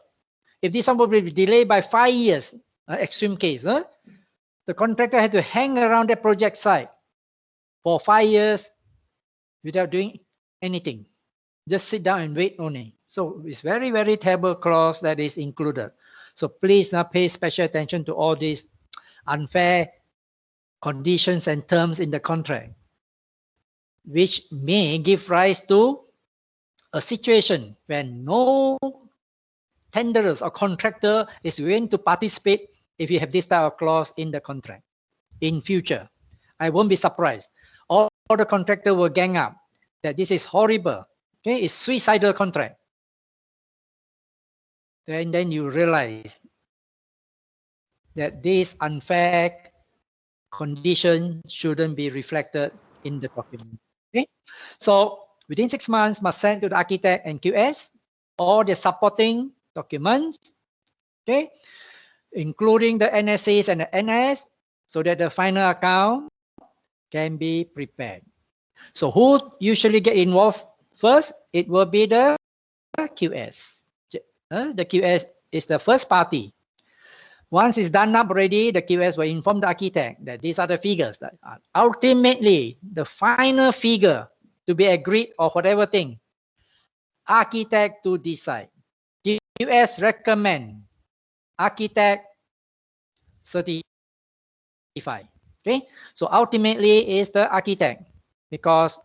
If this one will be delayed by 5 years, extreme case, the contractor had to hang around the project site for 5 years without doing anything. Just sit down and wait only. So it's very, very terrible clause that is included. So please now pay special attention to all these unfair conditions and terms in the contract, which may give rise to a situation when no tenderers or contractor is willing to participate if you have this type of clause in the contract in future. I won't be surprised. All the contractor will gang up that this is horrible. Okay, it's suicidal contract. Then you realize that this unfair condition shouldn't be reflected in the document. Okay, so within 6 months must send to the architect and QS all the supporting documents, okay, including the NSAs and the NS, so that the final account can be prepared. So who usually get involved first? It will be the QS. The QS is the first party. Once it's done up already, the QS will inform the architect that these are the figures. That are ultimately, the final figure to be agreed or whatever thing, architect to decide. QS recommend, architect certify. Okay, so ultimately is the architect, because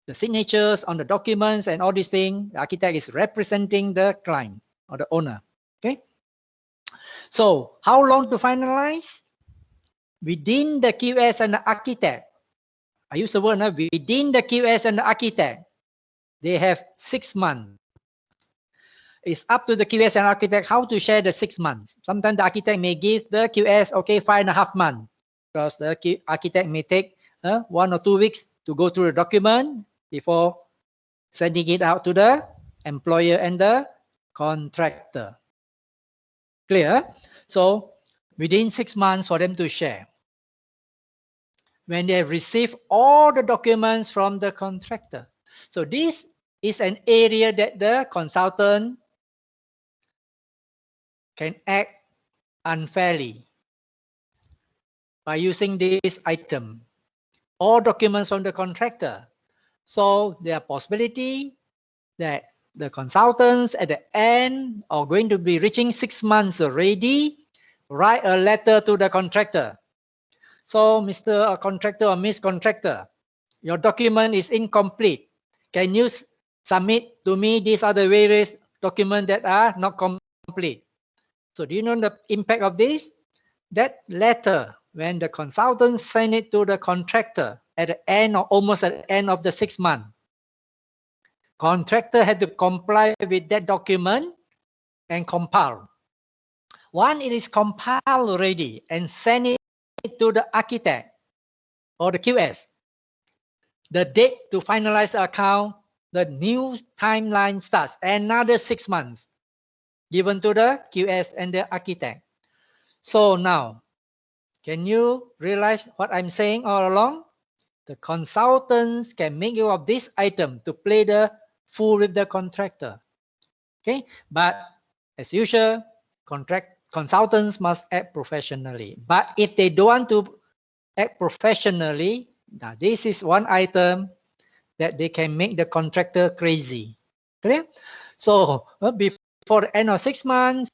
the signatures on the documents and all these things, the architect is representing the client or the owner. Okay, so how long to finalize? Within the QS and the architect, I use the word within the QS and the architect, they have 6 months. It's up to the QS and architect how to share the 6 months. Sometimes the architect may give the QS, okay, 5.5 months, because the architect may take 1 or 2 weeks to go through the document before sending it out to the employer and the contractor. Clear? So within 6 months for them to share. When they have received all the documents from the contractor. So this is an area that the consultant can act unfairly by using this item. All documents from the contractor. So there are possibility that the consultants at the end are going to be reaching 6 months already, write a letter to the contractor. So Mr. Contractor or Miss Contractor, your document is incomplete. Can you submit to me these are the various documents that are not complete? So do you know the impact of this? That letter, when the consultant send it to the contractor at the end or almost at the end of the 6 months, contractor had to comply with that document and compile. Once it is compiled already and send it to the architect or the QS, the date to finalize the account, the new timeline starts, another 6 months. given to the QS and the architect. So now, can you realize what I'm saying all along? The consultants can make use of this item to play the fool with the contractor. Okay, but as usual, consultants must act professionally. But if they don't want to act professionally, now this is one item that they can make the contractor crazy. Clear? So before the end of 6 months,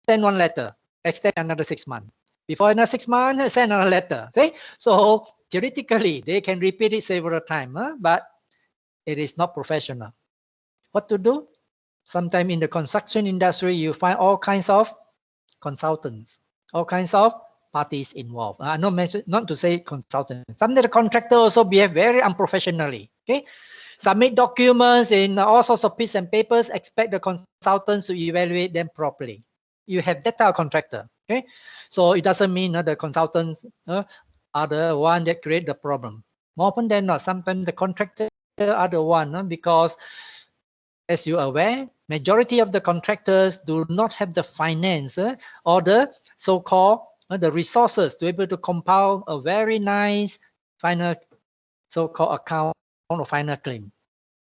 send one letter, extend another 6 months. Before another 6 months, send another letter. See? So theoretically, they can repeat it several times, but it is not professional. What to do? Sometimes in the construction industry, you find all kinds of consultants, all kinds of parties involved. Not to say consultants. Sometimes the contractor also behave very unprofessionally. Okay, submit documents in all sorts of pieces and papers. Expect the consultants to evaluate them properly. You have that type of contractor. Okay, so it doesn't mean the consultants are the one that create the problem. More often than not, sometimes the contractor are the one because, as you are aware, majority of the contractors do not have the finance or the so-called the resources to be able to compile a very nice final so-called account or final claim.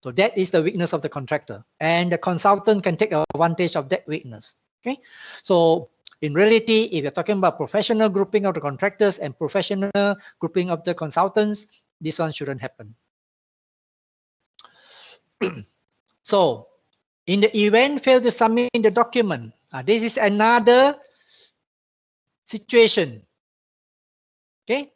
So that is the weakness of the contractor, and the consultant can take advantage of that weakness. Okay, so in reality, if you're talking about professional grouping of the contractors and professional grouping of the consultants, this one shouldn't happen. So in the event fail to submit the document, this is another situation. Okay,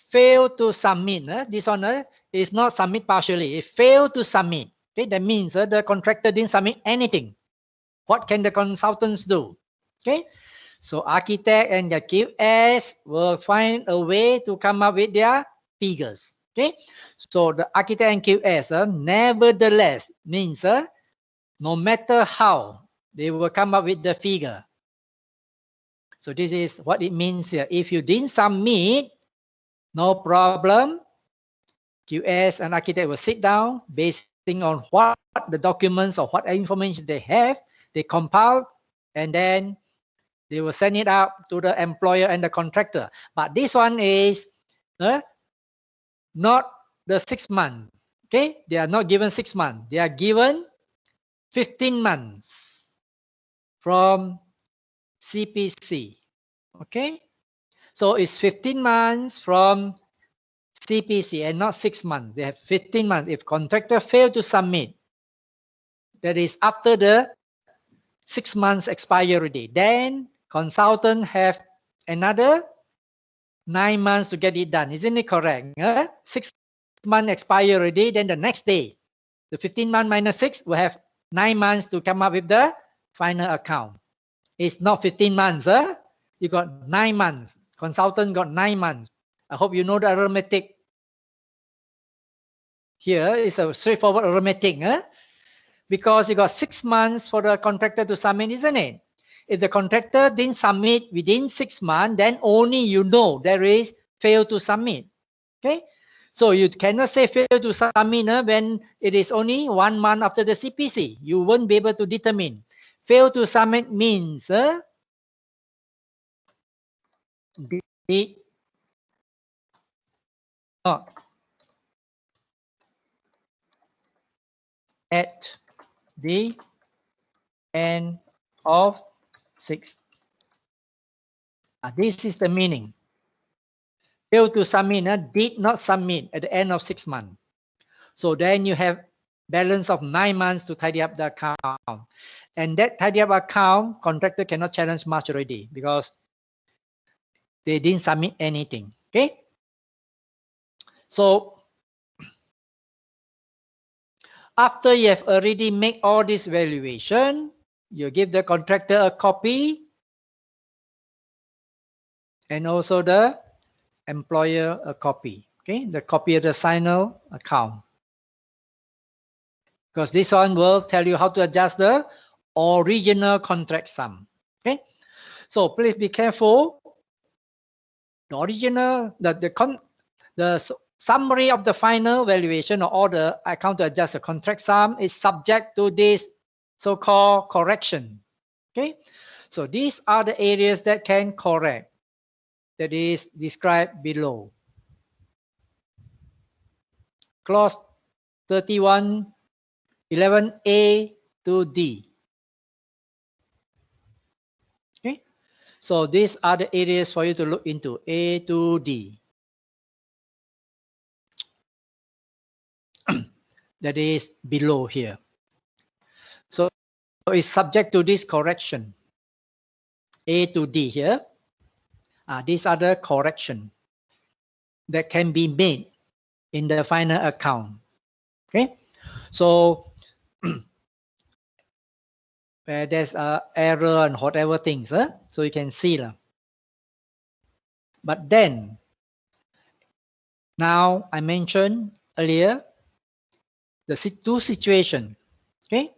fail to submit. This one is not submit partially. It failed to submit. Okay, that means the contractor didn't submit anything. What can the consultants do? Okay, so architect and the QS will find a way to come up with their figures. Okay, so the architect and QS nevertheless means no matter how, they will come up with the figure. So this is what it means here. If you didn't submit, no problem. QS and architect will sit down basing on what the documents or what information they have, they compile, and then they will send it out to the employer and the contractor. But this one is not the 6 months. Okay, they are not given 6 months. They are given 15 months from CPC. Okay, so it's 15 months from CPC and not 6 months. They have 15 months. If contractor fail to submit, that is after the 6 months expiry date, then consultant have another 9 months to get it done. Isn't it correct? 6 months expiry date, then the next day, the 15 months minus 6 will have 9 months to come up with the final account. It's not 15 months. You got 9 months. Consultant got 9 months. I hope you know the arithmetic. Here is a straightforward arithmetic. Because you got 6 months for the contractor to submit, isn't it? If the contractor didn't submit within 6 months, then only you know there is fail to submit. Okay, so you cannot say fail to submit when it is only 1 month after the CPC. You won't be able to determine. Fail to submit means did not at the end of 6. This is the meaning. Fail to submit, did not submit at the end of 6 months. So then you have balance of 9 months to tidy up the account. And that tidy up account, contractor cannot challenge much already because they didn't submit anything. Okay. So after you have already made all this valuation, you give the contractor a copy and also the employer a copy. Okay, the copy of the final account. Because this one will tell you how to adjust the original contract sum. Okay, so please be careful. The original, the summary of the final valuation or the account to adjust the contract sum is subject to this so-called correction. Okay, so these are the areas that can correct, that is described below. Clause 31, 11A to D. Okay, so these are the areas for you to look into, A to D. That is below here. So it's subject to this correction. A to D here. These are the correction that can be made in the final account. Okay, so where there's a error and whatever things, so you can see. But then, now I mentioned earlier the two situations. Okay,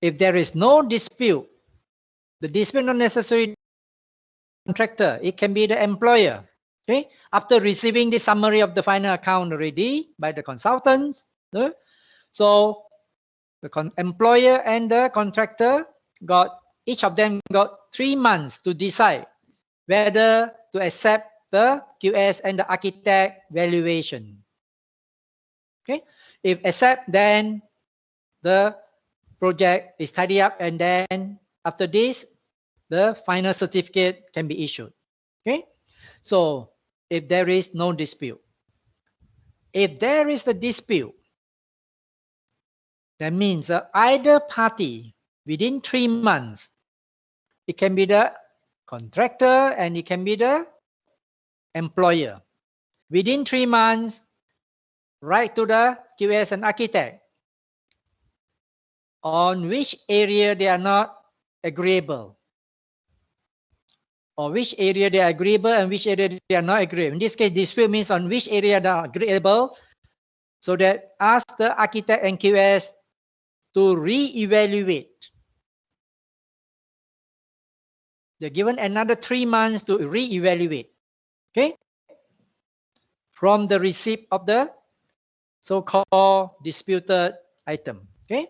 if there is no dispute, the dispute not necessarily contractor, it can be the employer. Okay, after receiving the summary of the final account already by the consultants, so the employer and the contractor each of them got 3 months to decide whether to accept the QS and the architect valuation. Okay, if accept, then the project is tidy up, and then after this, the final certificate can be issued. Okay, so if there is no dispute, if there is a dispute, that means either party within 3 months, it can be the contractor and it can be the employer. Within 3 months, write to the QS and architect on which area they are not agreeable, or which area they are agreeable and which area they are not agreeable. In this case, dispute means on which area they are agreeable, so that ask the architect and QS to re-evaluate. They're given another 3 months to re-evaluate. Okay, from the receipt of the so-called disputed item. Okay,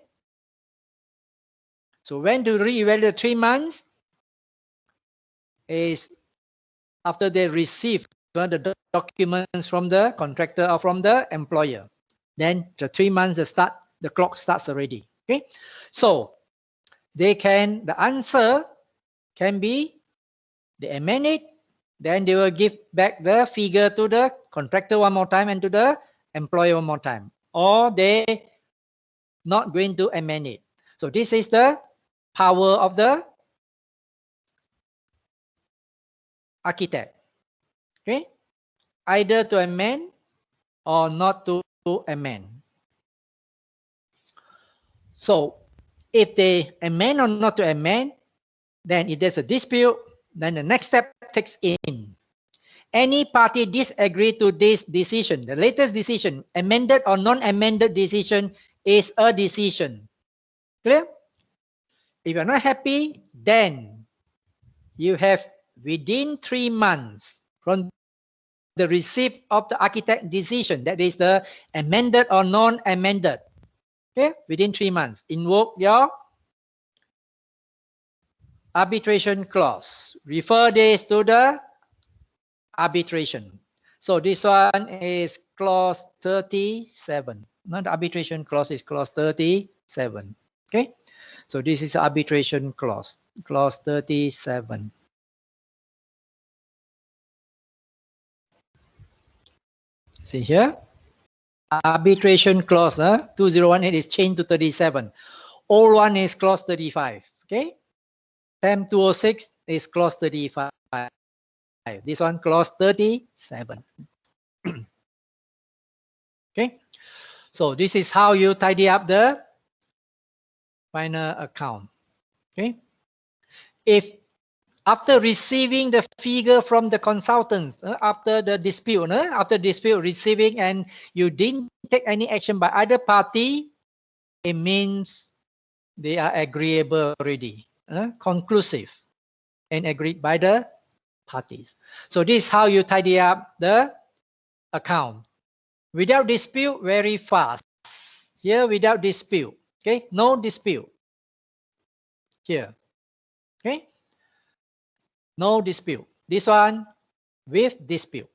so when to re-evaluate 3 months is after they receive the documents from the contractor or from the employer. Then the 3 months the clock starts already. Okay, so the answer can be they amend it, then they will give back the figure to the contractor one more time and to the employer one more time, or they not going to amend it. So this is the power of the architect. Okay, either to amend or not to amend. So if they amend or not to amend, then if there's a dispute, then the next step takes in. Any party disagree to this decision, the latest decision, amended or non-amended decision, is a decision. Clear? If you're not happy, then you have within 3 months from the receipt of the architect decision, that is the amended or non-amended. Okay, within 3 months, invoke your arbitration clause. Refer this to the arbitration. So this one is clause 37. Not the arbitration clause is clause 37. Okay, so this is arbitration clause, clause 37. See here, arbitration clause 2018 is changed to 37. Old one is clause 35. Okay, PAM 206 is clause 35. This one clause 37. Okay, so this is how you tidy up the final account. Okay, if after receiving the figure from the consultants, after the dispute, receiving, and you didn't take any action by either party, it means they are agreeable already, conclusive and agreed by the parties. So this is how you tidy up the account. Without dispute, very fast. Here, without dispute. Okay, no dispute. here. Okay, no dispute. This one with dispute.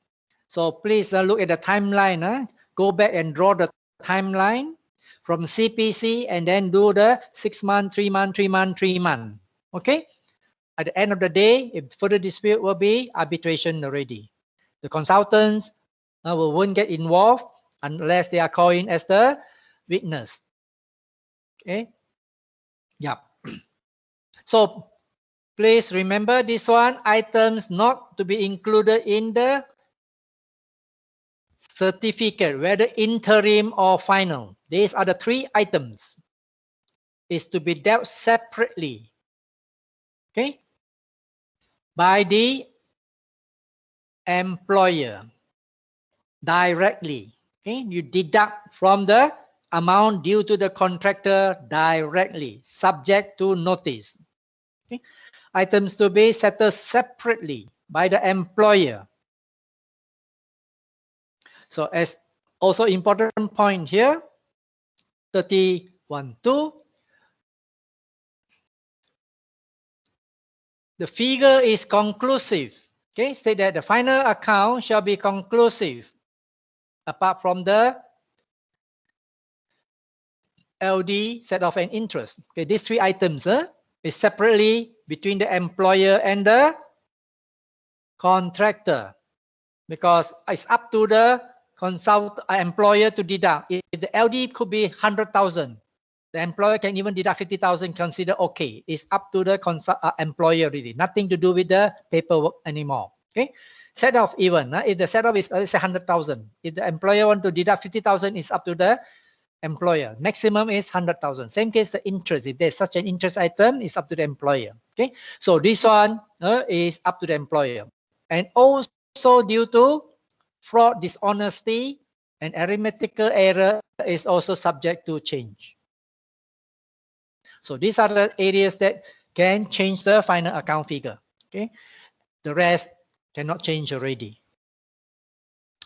So please look at the timeline. Go back and draw the timeline from CPC and then do the 6 month, 3 month, 3 month, 3 month. Okay. At the end of the day, if further dispute will be arbitration already. The consultants won't get involved unless they are called in as the witness. Okay. Yeah. So please remember this one, items not to be included in the certificate, whether interim or final. These are the 3 items. Is to be dealt separately. Okay. By the employer directly. Okay. You deduct from the amount due to the contractor directly, subject to notice. Okay. Items to be settled separately by the employer. So as also important point here, 31.2, the figure is conclusive. Okay, state that the final account shall be conclusive apart from the LD set off and interest. Okay, these 3 items is separately between the employer and the contractor, because it's up to the employer to deduct. If the LD could be 100,000, the employer can even deduct 50,000, consider okay. It's up to the employer really, nothing to do with the paperwork anymore. Okay, set off even. If the set off is 100,000, if the employer want to deduct 50,000, it's up to the employer. Maximum is 100,000. Same case, the interest. If there's such an interest item, it's up to the employer. Okay, so this one is up to the employer. And also due to fraud, dishonesty, and arithmetical error is also subject to change. So these are the areas that can change the final account figure. Okay, the rest cannot change already.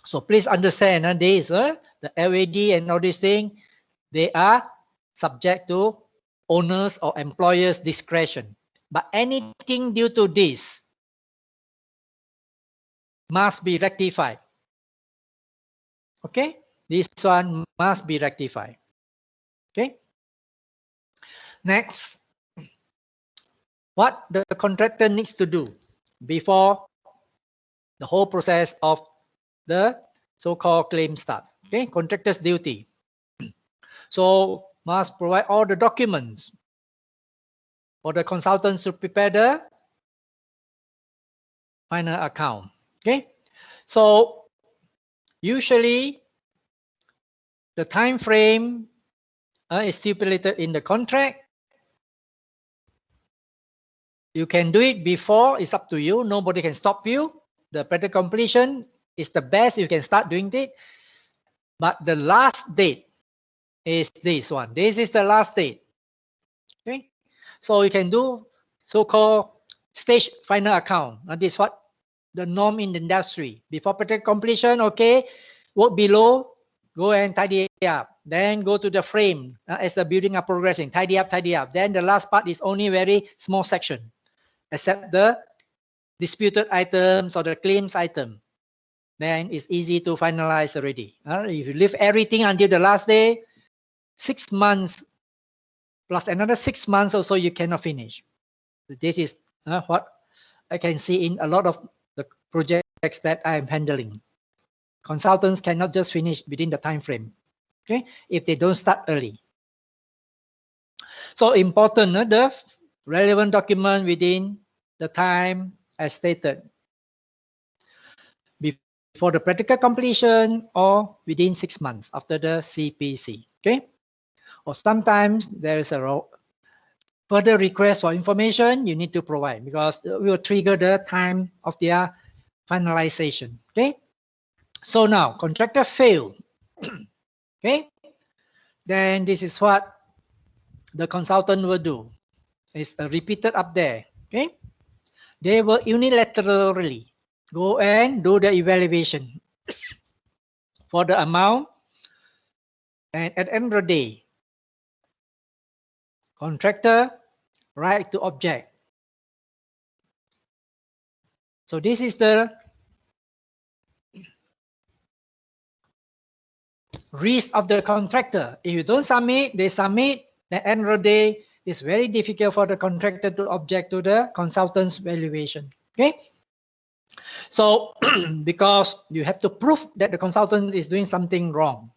So please understand these, the LAD and all these things, they are subject to owner's or employer's discretion. But anything due to this must be rectified. Okay, this one must be rectified. Okay. Next, what the contractor needs to do before the whole process of the so-called claim starts. Okay, contractor's duty. So must provide all the documents for the consultants to prepare the final account. Okay, so usually the time frame is stipulated in the contract. You can do it before, it's up to you. Nobody can stop you. The practical completion is the best. You can start doing it. But the last date is this one. This is the last date. Okay. So you can do so-called stage final account. Now this is what the norm in the industry. Before practical completion, okay, work below, go and tidy it up. Then go to the frame as the building are progressing. Tidy up, tidy up. Then the last part is only very small section, except the disputed items or the claims item. Then it's easy to finalize already. If you leave everything until the last day, 6 months plus another 6 months or so, you cannot finish. This is what I can see in a lot of the projects that I am handling. Consultants cannot just finish within the time frame, okay, if they don't start early. So important, the relevant document within the time as stated, before the practical completion or within 6 months after the CPC. Okay, or sometimes there is a further request for information you need to provide, because it will trigger the time of their finalization. Okay, so now contractor failed. Okay, then this is what the consultant will do. It's repeated up there. Okay, they will unilaterally go and do the evaluation for the amount, and at the end of the day, contractor right to object. So this is the risk of the contractor. If you don't submit, they submit. At the end of the day, it's very difficult for the contractor to object to the consultant's valuation. Okay. So because you have to prove that the consultant is doing something wrong,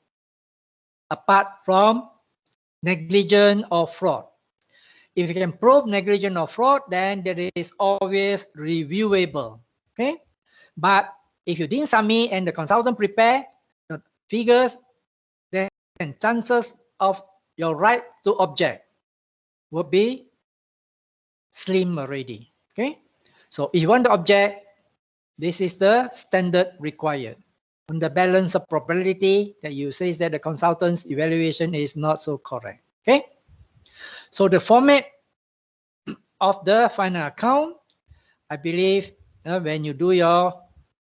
apart from negligence or fraud. If you can prove negligence or fraud, then that is always reviewable. Okay. But if you didn't submit and the consultant prepare the figures, then chances of your right to object will be slim already. Okay. So if you want to object, this is the standard required. On the balance of probability that you say that the consultant's evaluation is not so correct. Okay. So the format of the final account, I believe when you do your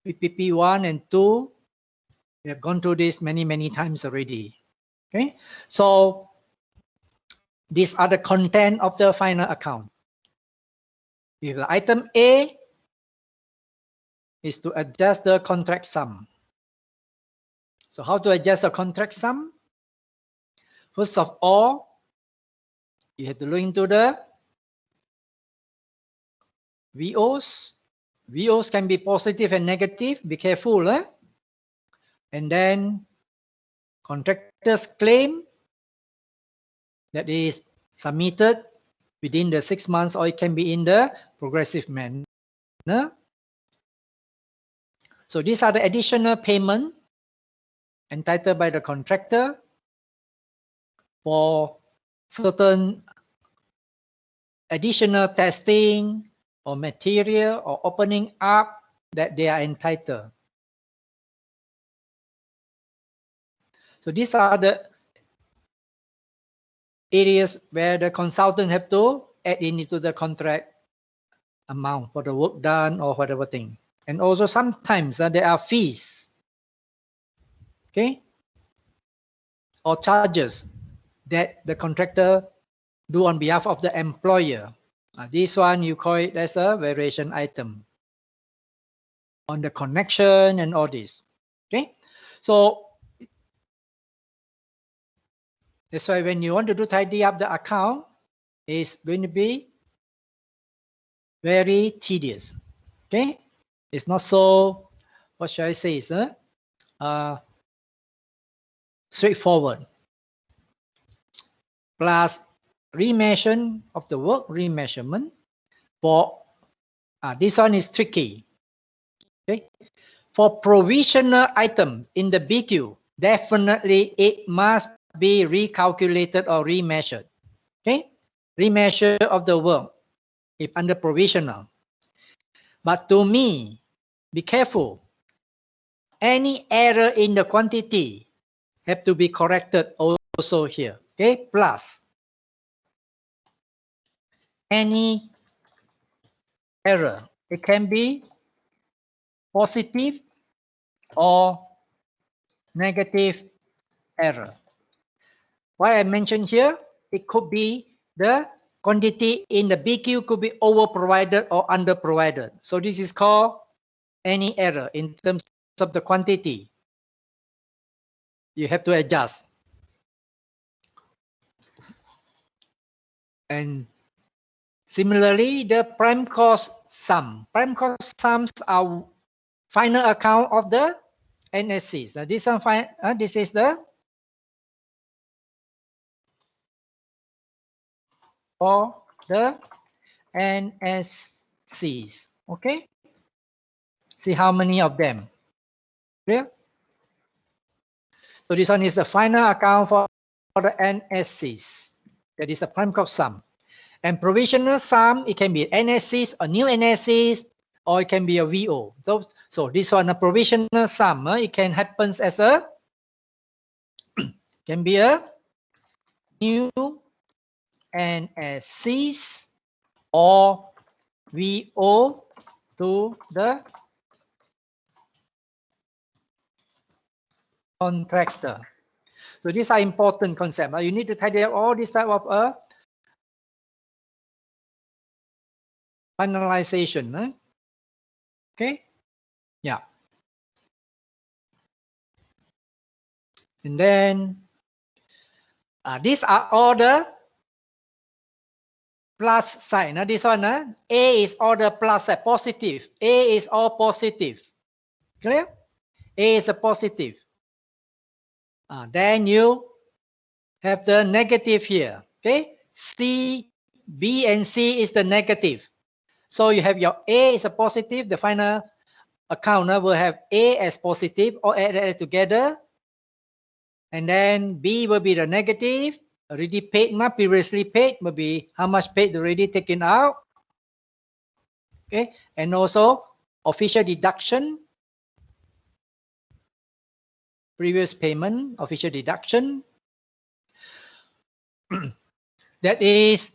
PPP 1 and 2, we have gone through this many times already. Okay. So these are the content of the final account. If the item A is to adjust the contract sum. So how to adjust the contract sum? First of all, you have to look into the VOs. VOs can be positive and negative. Be careful. And then contractor's claim that is submitted within the 6 months, or it can be in the progressive manner. So these are the additional payment entitled by the contractor for certain additional testing or material or opening up that they are entitled. So these are the areas where the consultant have to add into the contract amount for the work done or whatever thing. And also sometimes there are fees, okay, or charges that the contractor do on behalf of the employer. This one you call it as a variation item on the connection and all this. Okay, so that's why when you want to do tidy up the account, it's going to be very tedious. Okay, it's not so, what should I say, straightforward. Plus remeasurement of the work, remeasurement for this one is tricky. Okay, for provisional items in the BQ, definitely it must be recalculated or remeasured. Okay, remeasure of the work if under provisional. But to me, be careful. Any error in the quantity have to be corrected also here. Okay, plus any error, it can be positive or negative error. Why I mentioned here, it could be the quantity in the BQ could be over provided or under provided. So this is called any error in terms of the quantity. You have to adjust. And similarly, the prime cost sum. Prime cost sums are final account of the NSCs. Now this one, this is the for the NSCs. Okay. See how many of them. Clear? So this one is the final account for the NSCs. That is the prime cost sum. And provisional sum, it can be NSCs or new NSCs, or it can be a VO. So this one, a provisional sum, it can happen as a, can be a new NSCs or VO to the contractor. So these are important concepts. You need to tidy up all this type of finalization. Okay, yeah. And then these are all the plus sign. Now this one, A is all the plus side, positive. A is all positive. Clear? A is a positive. Then you have the negative here. Okay, C, B, and C is the negative. So you have your A is a positive. The final account will have A as positive, or add together. And then B will be the negative. Already paid, previously paid will be how much paid already taken out. Okay, and also official deduction, previous payment, official deduction. That is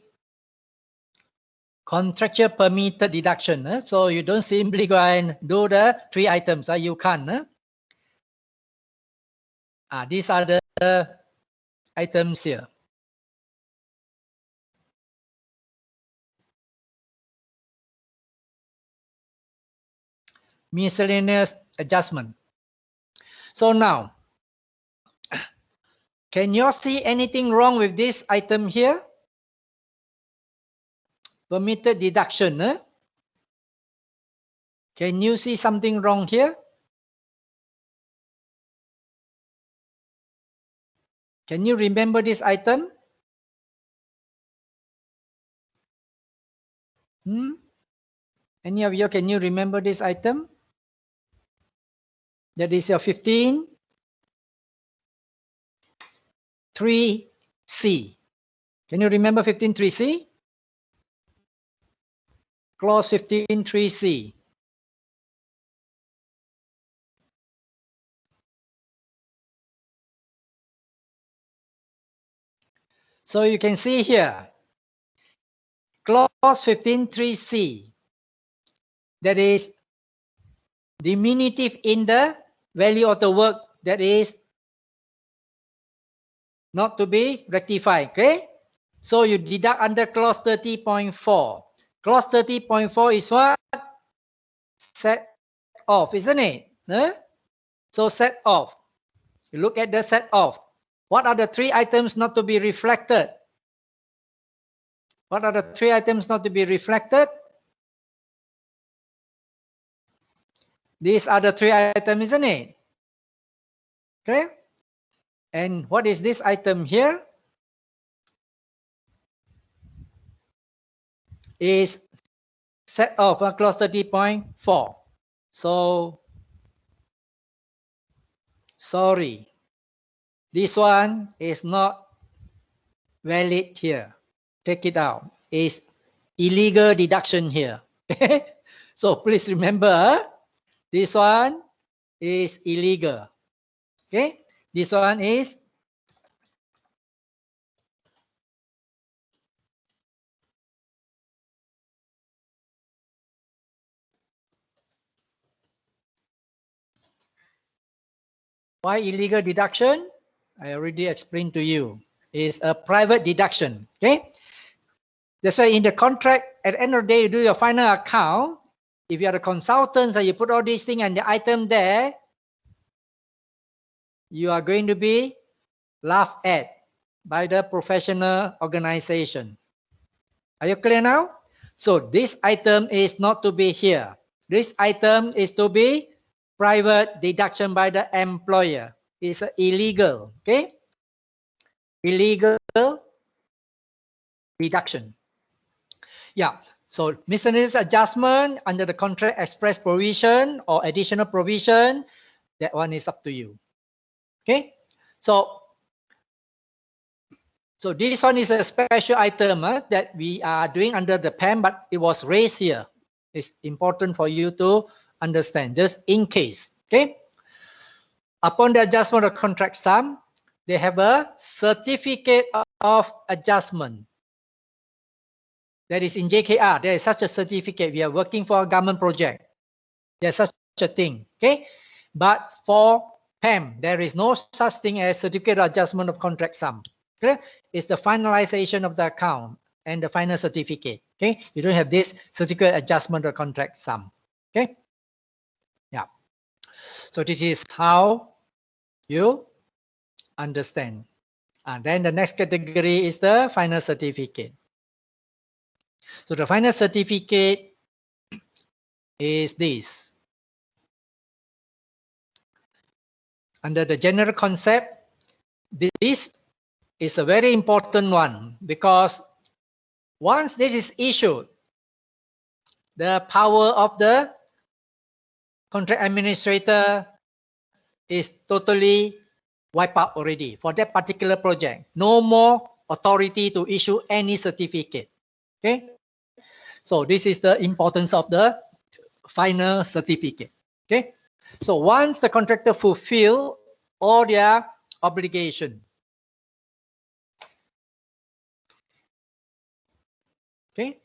contractual permitted deduction. So you don't simply go and do the 3 items. You can't. These are the items here. Miscellaneous adjustment. So now, can you see anything wrong with this item here? Permitted deduction. Can you see something wrong here? Can you remember this item? Any of you, can you remember this item? That is your 15. 3C. Can you remember 15.3C? Clause 15.3C. So you can see here, clause 15.3C, that is diminutive in the value of the work that is not to be rectified. Okay, so you deduct under clause 30.4. Clause 30.4 is what? Set off, isn't it? So set off. You look at the set off. What are the 3 items not to be reflected? What are the 3 items not to be reflected? These are the 3 items, isn't it? Okay. And what is this item here? Is set off clause 30.4. So sorry, this one is not valid here. Take it out. It's illegal deduction here. So please remember, this one is illegal. Okay, this one is why illegal deduction? I already explained to you. It's a private deduction. Okay, that's why in the contract, at the end of the day, you do your final account. If you are the consultants and you put all these things and the item there, you are going to be laughed at by the professional organization. Are you clear now? So this item is not to be here. This item is to be private deduction by the employer. It's illegal. Okay? Illegal deduction. Yeah. So miscellaneous adjustment under the contract express provision or additional provision, that one is up to you. Okay? So this one is a special item that we are doing under the PAM, but it was raised here. It's important for you to understand, just in case. Okay? Upon the adjustment of contract sum, they have a certificate of adjustment. That is in JKR. There is such a certificate. We are working for a government project. There's such a thing. Okay? But for PAM, there is no such thing as certificate of adjustment of contract sum. Okay? It's the finalization of the account and the final certificate. Okay, you don't have this certificate adjustment or contract sum. Okay, yeah. So this is how you understand. And then the next category is the final certificate. So the final certificate is this. Under the general concept, this is a very important one because once this is issued, the power of the contract administrator is totally wiped out already for that particular project. No more authority to issue any certificate. Okay, so this is the importance of the final certificate. Okay, so once the contractor fulfill all their obligation, okay,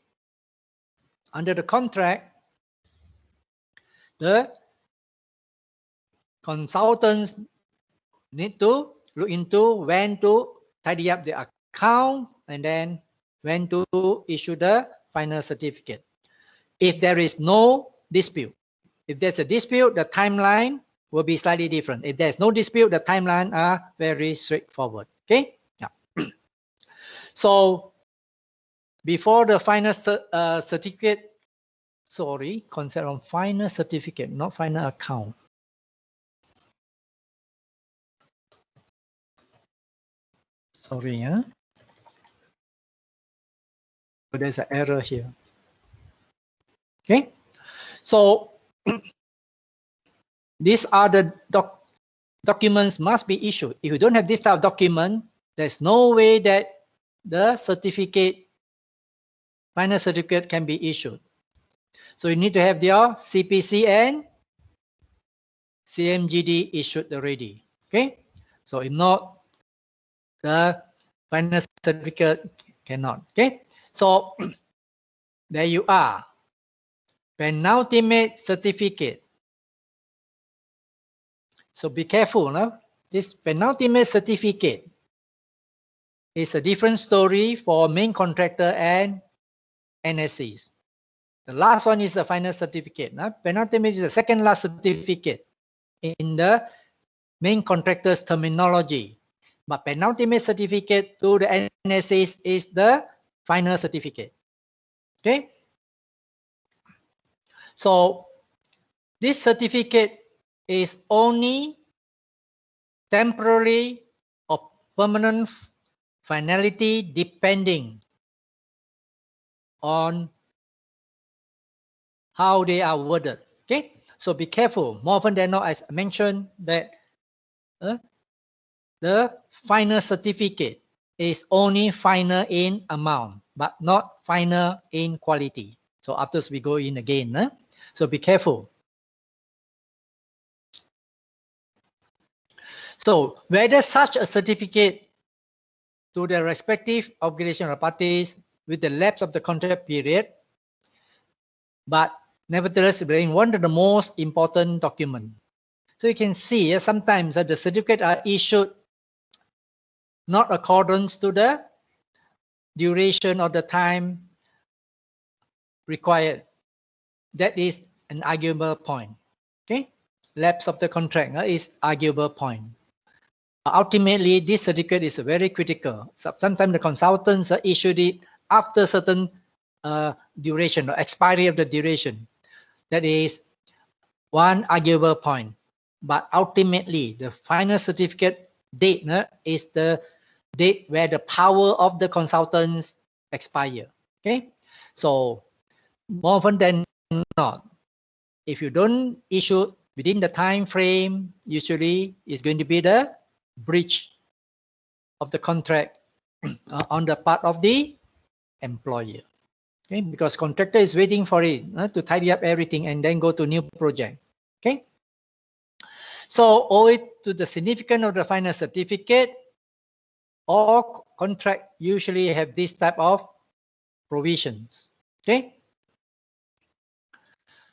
under the contract, the consultants need to look into when to tidy up the account and then when to issue the final certificate. If there is no dispute, if there's a dispute, the timeline will be slightly different. If there's no dispute, the timeline are very straightforward. Okay, yeah. So before the final certificate, sorry, concept on final certificate, not final account. Sorry, yeah. So there's an error here. Okay, so these are the documents must be issued. If you don't have this type of document, there's no way that the certificate, final certificate can be issued. So you need to have your CPC and CMGD issued already. Okay, so if not, the final certificate cannot. Okay, so there you are. Penultimate certificate. So be careful now. This penultimate certificate is a different story for main contractor and NSCs. The last one is the final certificate. Now, penultimate is the second last certificate in the main contractor's terminology. But penultimate certificate to the NSCs is the final certificate. Okay. So this certificate is only temporary or permanent finality depending on how they are worded. Okay, so be careful. More often than not, as I mentioned, that the final certificate is only final in amount, but not final in quality. So after we go in again, so be careful. So whether such a certificate to the respective obligation of parties with the lapse of the contract period, but nevertheless being one of the most important documents. So you can see sometimes the certificate are issued not accordance to the duration or the time required. That is an arguable point. Okay, lapse of the contract is arguable point. Ultimately, this certificate is very critical. Sometimes the consultants issued it after certain duration or expiry of the duration. That is one arguable point. But ultimately, the final certificate date is the date where the power of the consultants expire. Okay, so more often than not, if you don't issue within the time frame, usually it's going to be the breach of the contract on the part of the employer. Okay, because contractor is waiting for it to tidy up everything and then go to new project. Okay, so owe it to the significance of the final certificate, all contract usually have this type of provisions. Okay,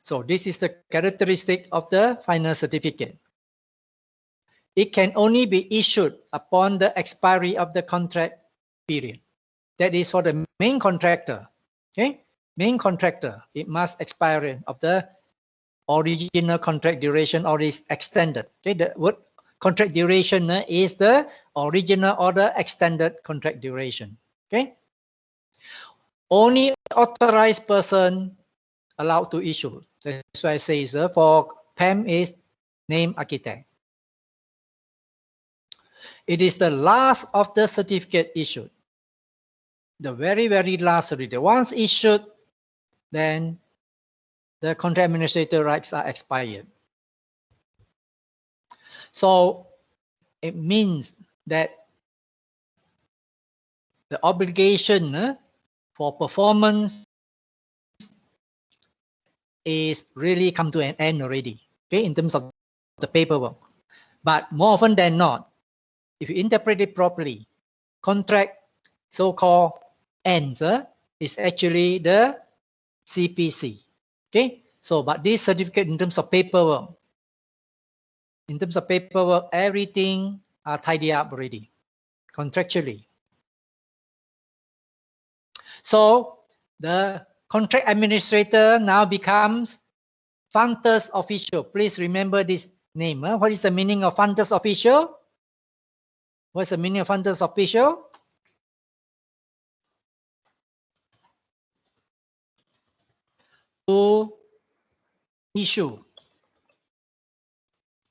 so this is the characteristic of the final certificate. It can only be issued upon the expiry of the contract period. That is for the main contractor. Okay, main contractor, it must expire of the original contract duration or is extended. Okay, the word contract duration is the original or the extended contract duration. Okay, only authorized person allowed to issue. That's why I say for PEM is name architect. It is the last of the certificate issued. The very, very last certificate. Once issued, then the contract administrator rights are expired. So it means that the obligation for performance is really come to an end already, okay, in terms of the paperwork. But more often than not, if you interpret it properly, contract so-called ends is actually the CPC. Okay, so but this certificate in terms of paperwork, everything are tidied up already contractually. So the contract administrator now becomes functus official. Please remember this name. What is the meaning of functus official? What's the meaning of functus official? To issue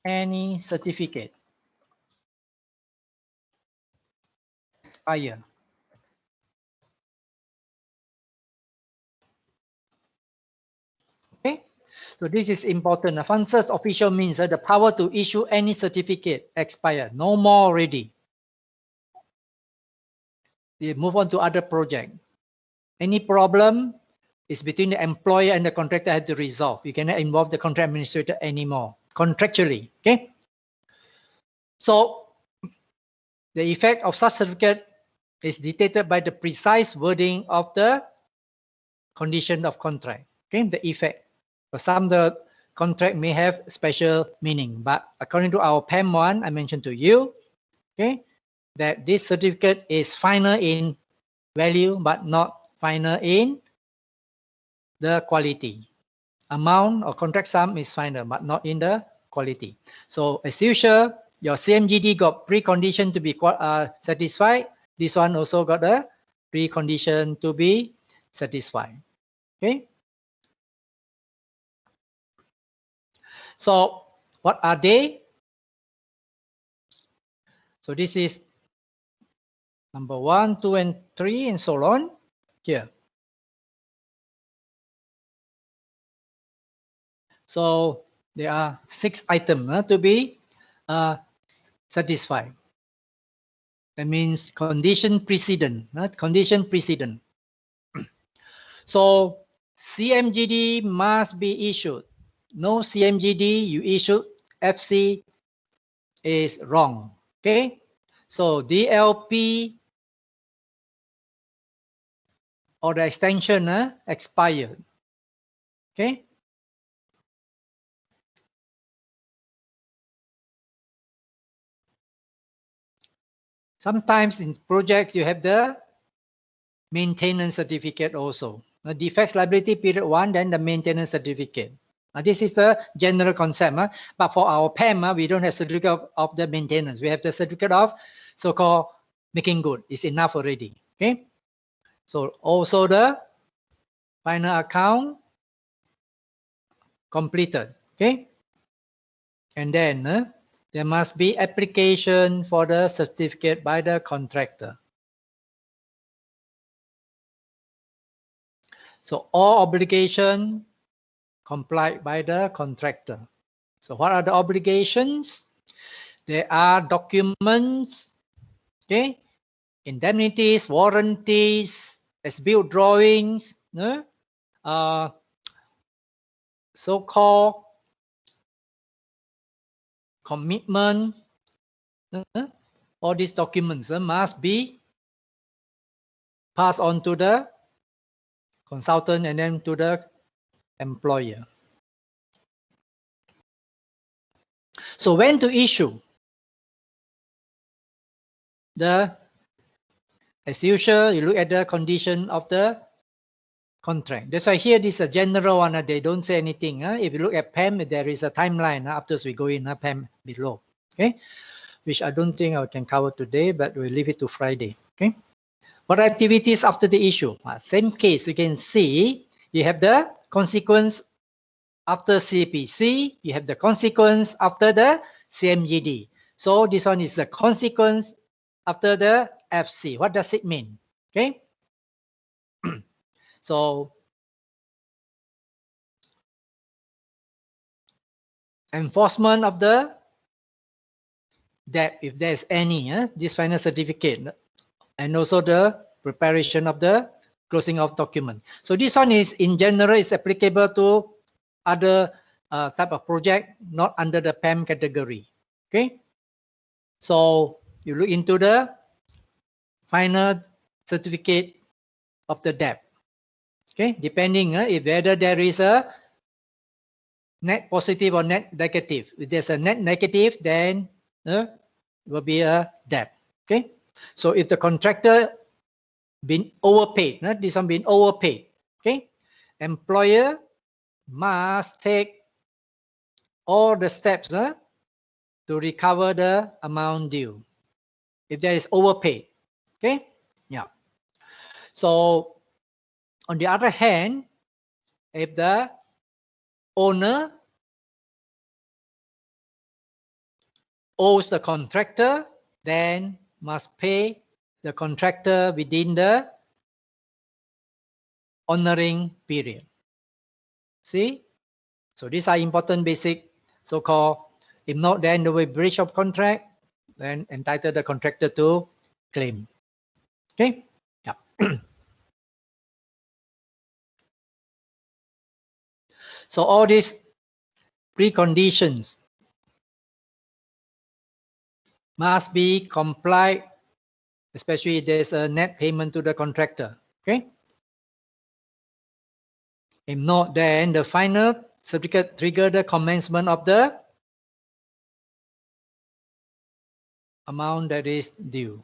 any certificate. Expire. Okay, so this is important. A functus official means the power to issue any certificate expire. No more already. We move on to other project. Any problem is between the employer and the contractor have to resolve. You cannot involve the contract administrator anymore contractually. Okay. So the effect of such certificate is dictated by the precise wording of the condition of contract. Okay, the effect. For some, the contract may have special meaning, but according to our PEM 1, I mentioned to you, okay, that this certificate is final in value, but not final in the quality. Amount or contract sum is final, but not in the quality. So as usual, your CMGD got precondition to be satisfied. This one also got a precondition to be satisfied. Okay. So what are they? So this is number 1, 2, and 3, and so on here. So there are 6 items to be satisfied. That means condition precedent. Condition precedent. So CMGD must be issued. No CMGD you issue FC is wrong. Okay. So DLP or the extension expired. Okay. Sometimes in projects you have the maintenance certificate also. The defects liability period 1, then the maintenance certificate. This is the general concept. But for our PEM, we don't have certificate of the maintenance. We have the certificate of so-called making good. It's enough already. Okay. So also the final account completed. Okay. And then there must be application for the certificate by the contractor. So all obligation complied by the contractor. So what are the obligations? There are documents, okay, indemnities, warranties, as-built drawings, so-called commitment. All these documents must be passed on to the consultant and then to the employer. So when to issue? As usual, you look at the condition of the contract. That's why here this is a general one. They don't say anything. If you look at PAM, there is a timeline after we go in PAM below. Okay, which I don't think I can cover today, but we'll leave it to Friday. Okay, what activities after the issue? Same case. You can see you have the consequence after CPC. You have the consequence after the CMGD. So this one is the consequence after the FC. What does it mean? Okay. So enforcement of the debt, if there's any, this final certificate, and also the preparation of the closing of document. So this one is in general is applicable to other type of project not under the PAM category. Okay. So you look into the final certificate of the debt. Okay, depending if whether there is a net positive or net negative. If there's a net negative, then will be a debt. Okay, so if the contractor been overpaid, this one been overpaid. Okay, employer must take all the steps to recover the amount due. If there is overpaid. Okay, yeah. So on the other hand, if the owner owes the contractor, then must pay the contractor within the honoring period. See? So these are important basic so-called, if not, then there will be breach of contract, then entitle the contractor to claim. Okay? Yeah. So all these preconditions must be complied, especially if there's a net payment to the contractor. Okay? If not, then the final certificate trigger the commencement of the amount that is due.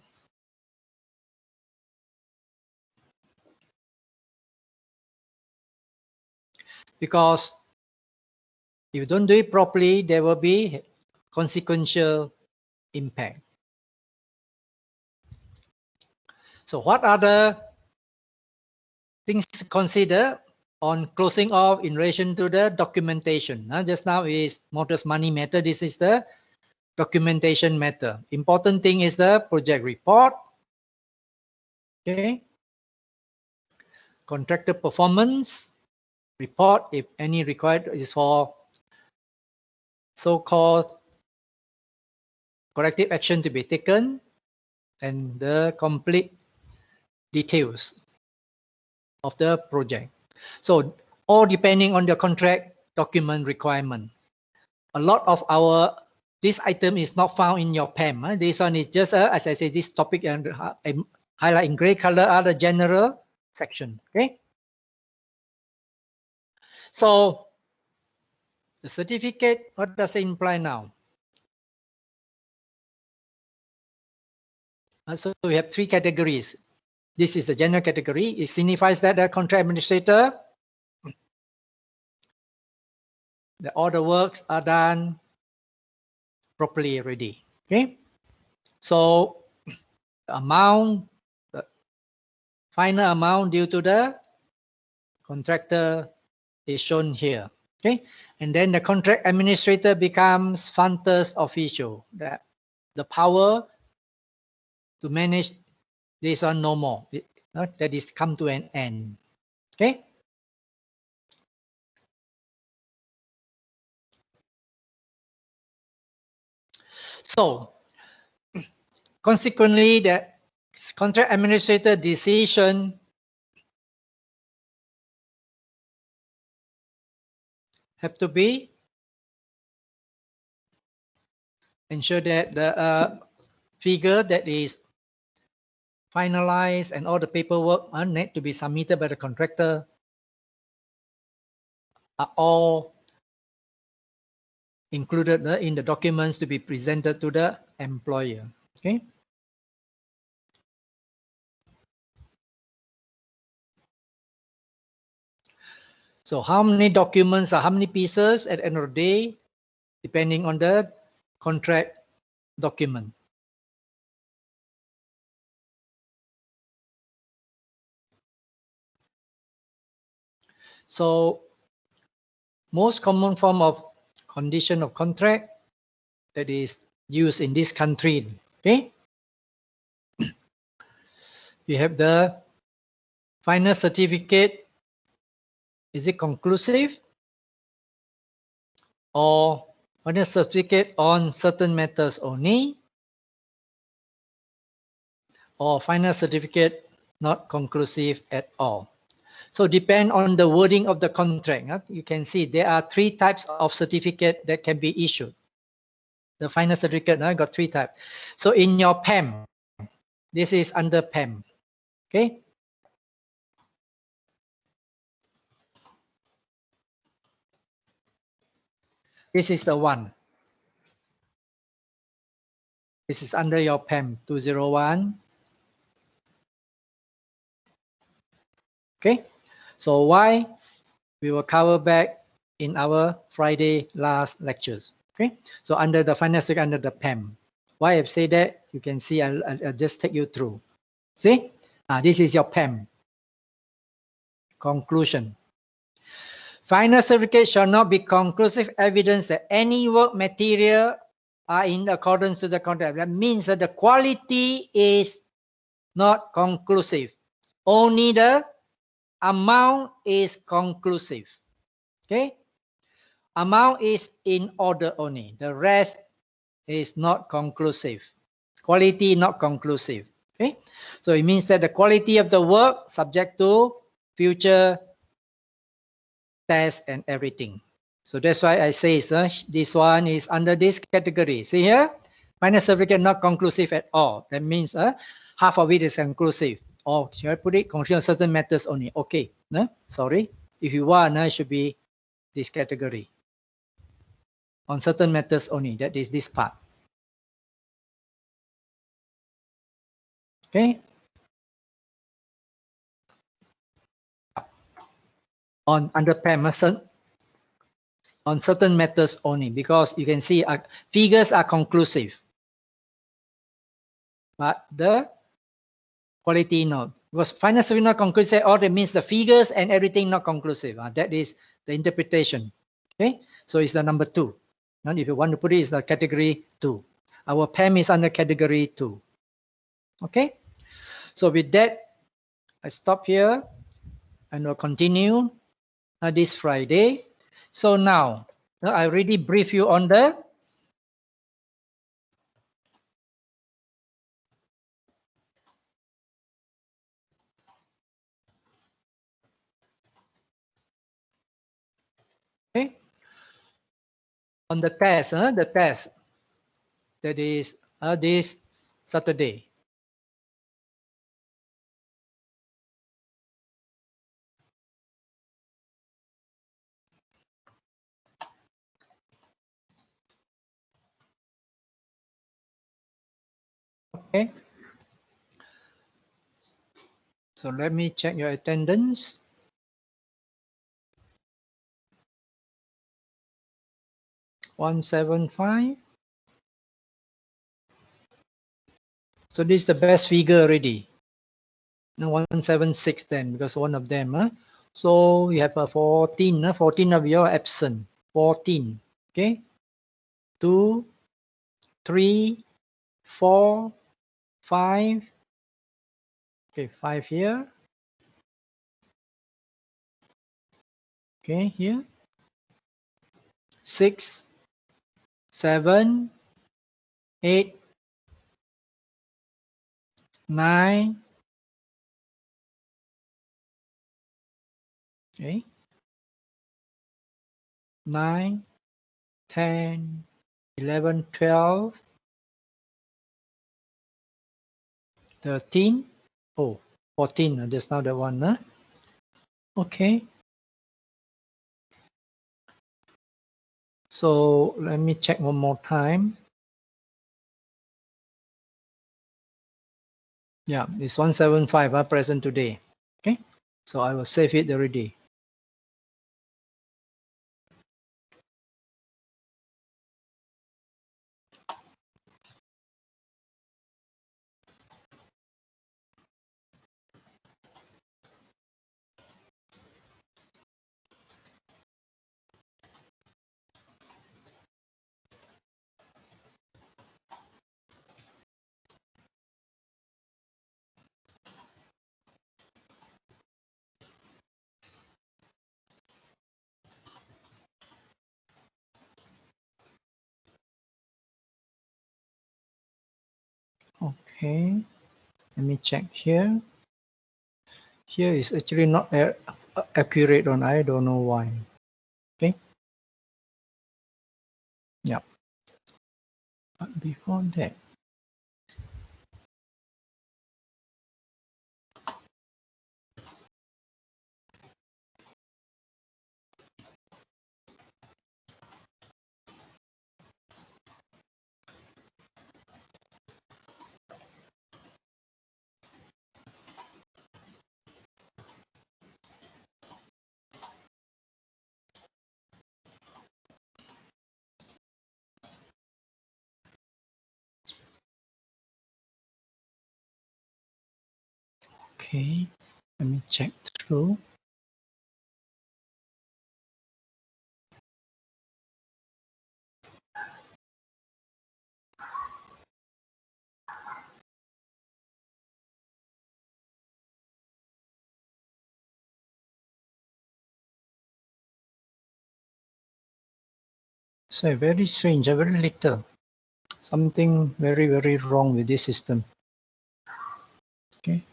Because if you don't do it properly, there will be consequential impact. So what are the things to consider on closing off in relation to the documentation? Just now is modus money matter. This is the documentation matter. Important thing is the project report. Okay. Contractor performance report, if any required, is for so-called corrective action to be taken, and the complete details of the project. So all depending on the contract document requirement. A lot of this item is not found in your PAM. This one is just, as I say, this topic and highlight in gray color are the general section. Okay. So the certificate, what does it imply now? So we have three categories. This is the general category. It signifies that the contract administrator, that all the works are done properly already. Okay. So the amount, the final amount due to the contractor is shown here. Okay. And then the contract administrator becomes funters official. The power to manage this one no more. That is come to an end. Okay. So consequently, the contract administrator decision have to be ensure that the figure that is finalized and all the paperwork need to be submitted by the contractor are all included in the documents to be presented to the employer. Okay. So how many documents or how many pieces at the end of the day, depending on the contract document. So most common form of condition of contract that is used in this country. Okay, you have the final certificate. Is it conclusive? Or final certificate on certain matters only? Or final certificate not conclusive at all? So depend on the wording of the contract. You can see there are 3 types of certificate that can be issued. The final certificate got 3 types. So in your PAM, this is under PAM. Okay. This is the one. This is under your PAM 201. Okay. So why? We will cover back in our Friday last lectures. Okay. So under the final certificate, under the PAM. Why I've said that, you can see, I'll just take you through. See? This is your PAM. Conclusion. Final certificate shall not be conclusive evidence that any work material are in accordance to the contract. That means that the quality is not conclusive. Only the amount is conclusive. Okay? Amount is in order only. The rest is not conclusive. Quality not conclusive. Okay? So it means that the quality of the work subject to future test and everything. So that's why I say this one is under this category. See here, final certificate not conclusive at all. That means half of it is conclusive. Or should I put it conclusive on certain matters only? Okay, no? Sorry. If you want, it should be this category. On certain matters only. That is this part. Okay. On under PAM, on certain matters only, because you can see figures are conclusive, but the quality not. Because final certificate not conclusive, all that means the figures and everything not conclusive. That is the interpretation. Okay, so it's the number 2. Now, if you want to put it, it's the category 2. Our PAM is under category 2. Okay, so with that, I stop here and we'll continue this Friday. So now, I already briefed you on the on the test, that is this Saturday. Okay. So let me check your attendance. $175. So this is the best figure already. No, 176 then, because one of them. So you have 14. 14 of you are absent. 14. Okay. 2, 3, 4, 5. Okay, 5 here. Okay, here. 6, 7, 8, 9. Okay. 9, 10, 11, 12, 13. Oh, 14. Just now that one. Okay. So let me check one more time. Yeah, it's 175 present today. Okay. So I will save it already. Okay, let me check here. Here is actually not accurate on, I don't know why. Okay. Yeah. But before that, okay, let me check through. So very strange, very little. Something very, very wrong with this system. Okay.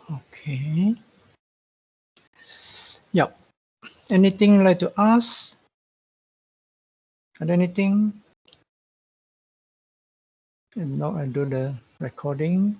Okay. Yeah. Anything you'd like to ask? Got anything? If not, I do the recording.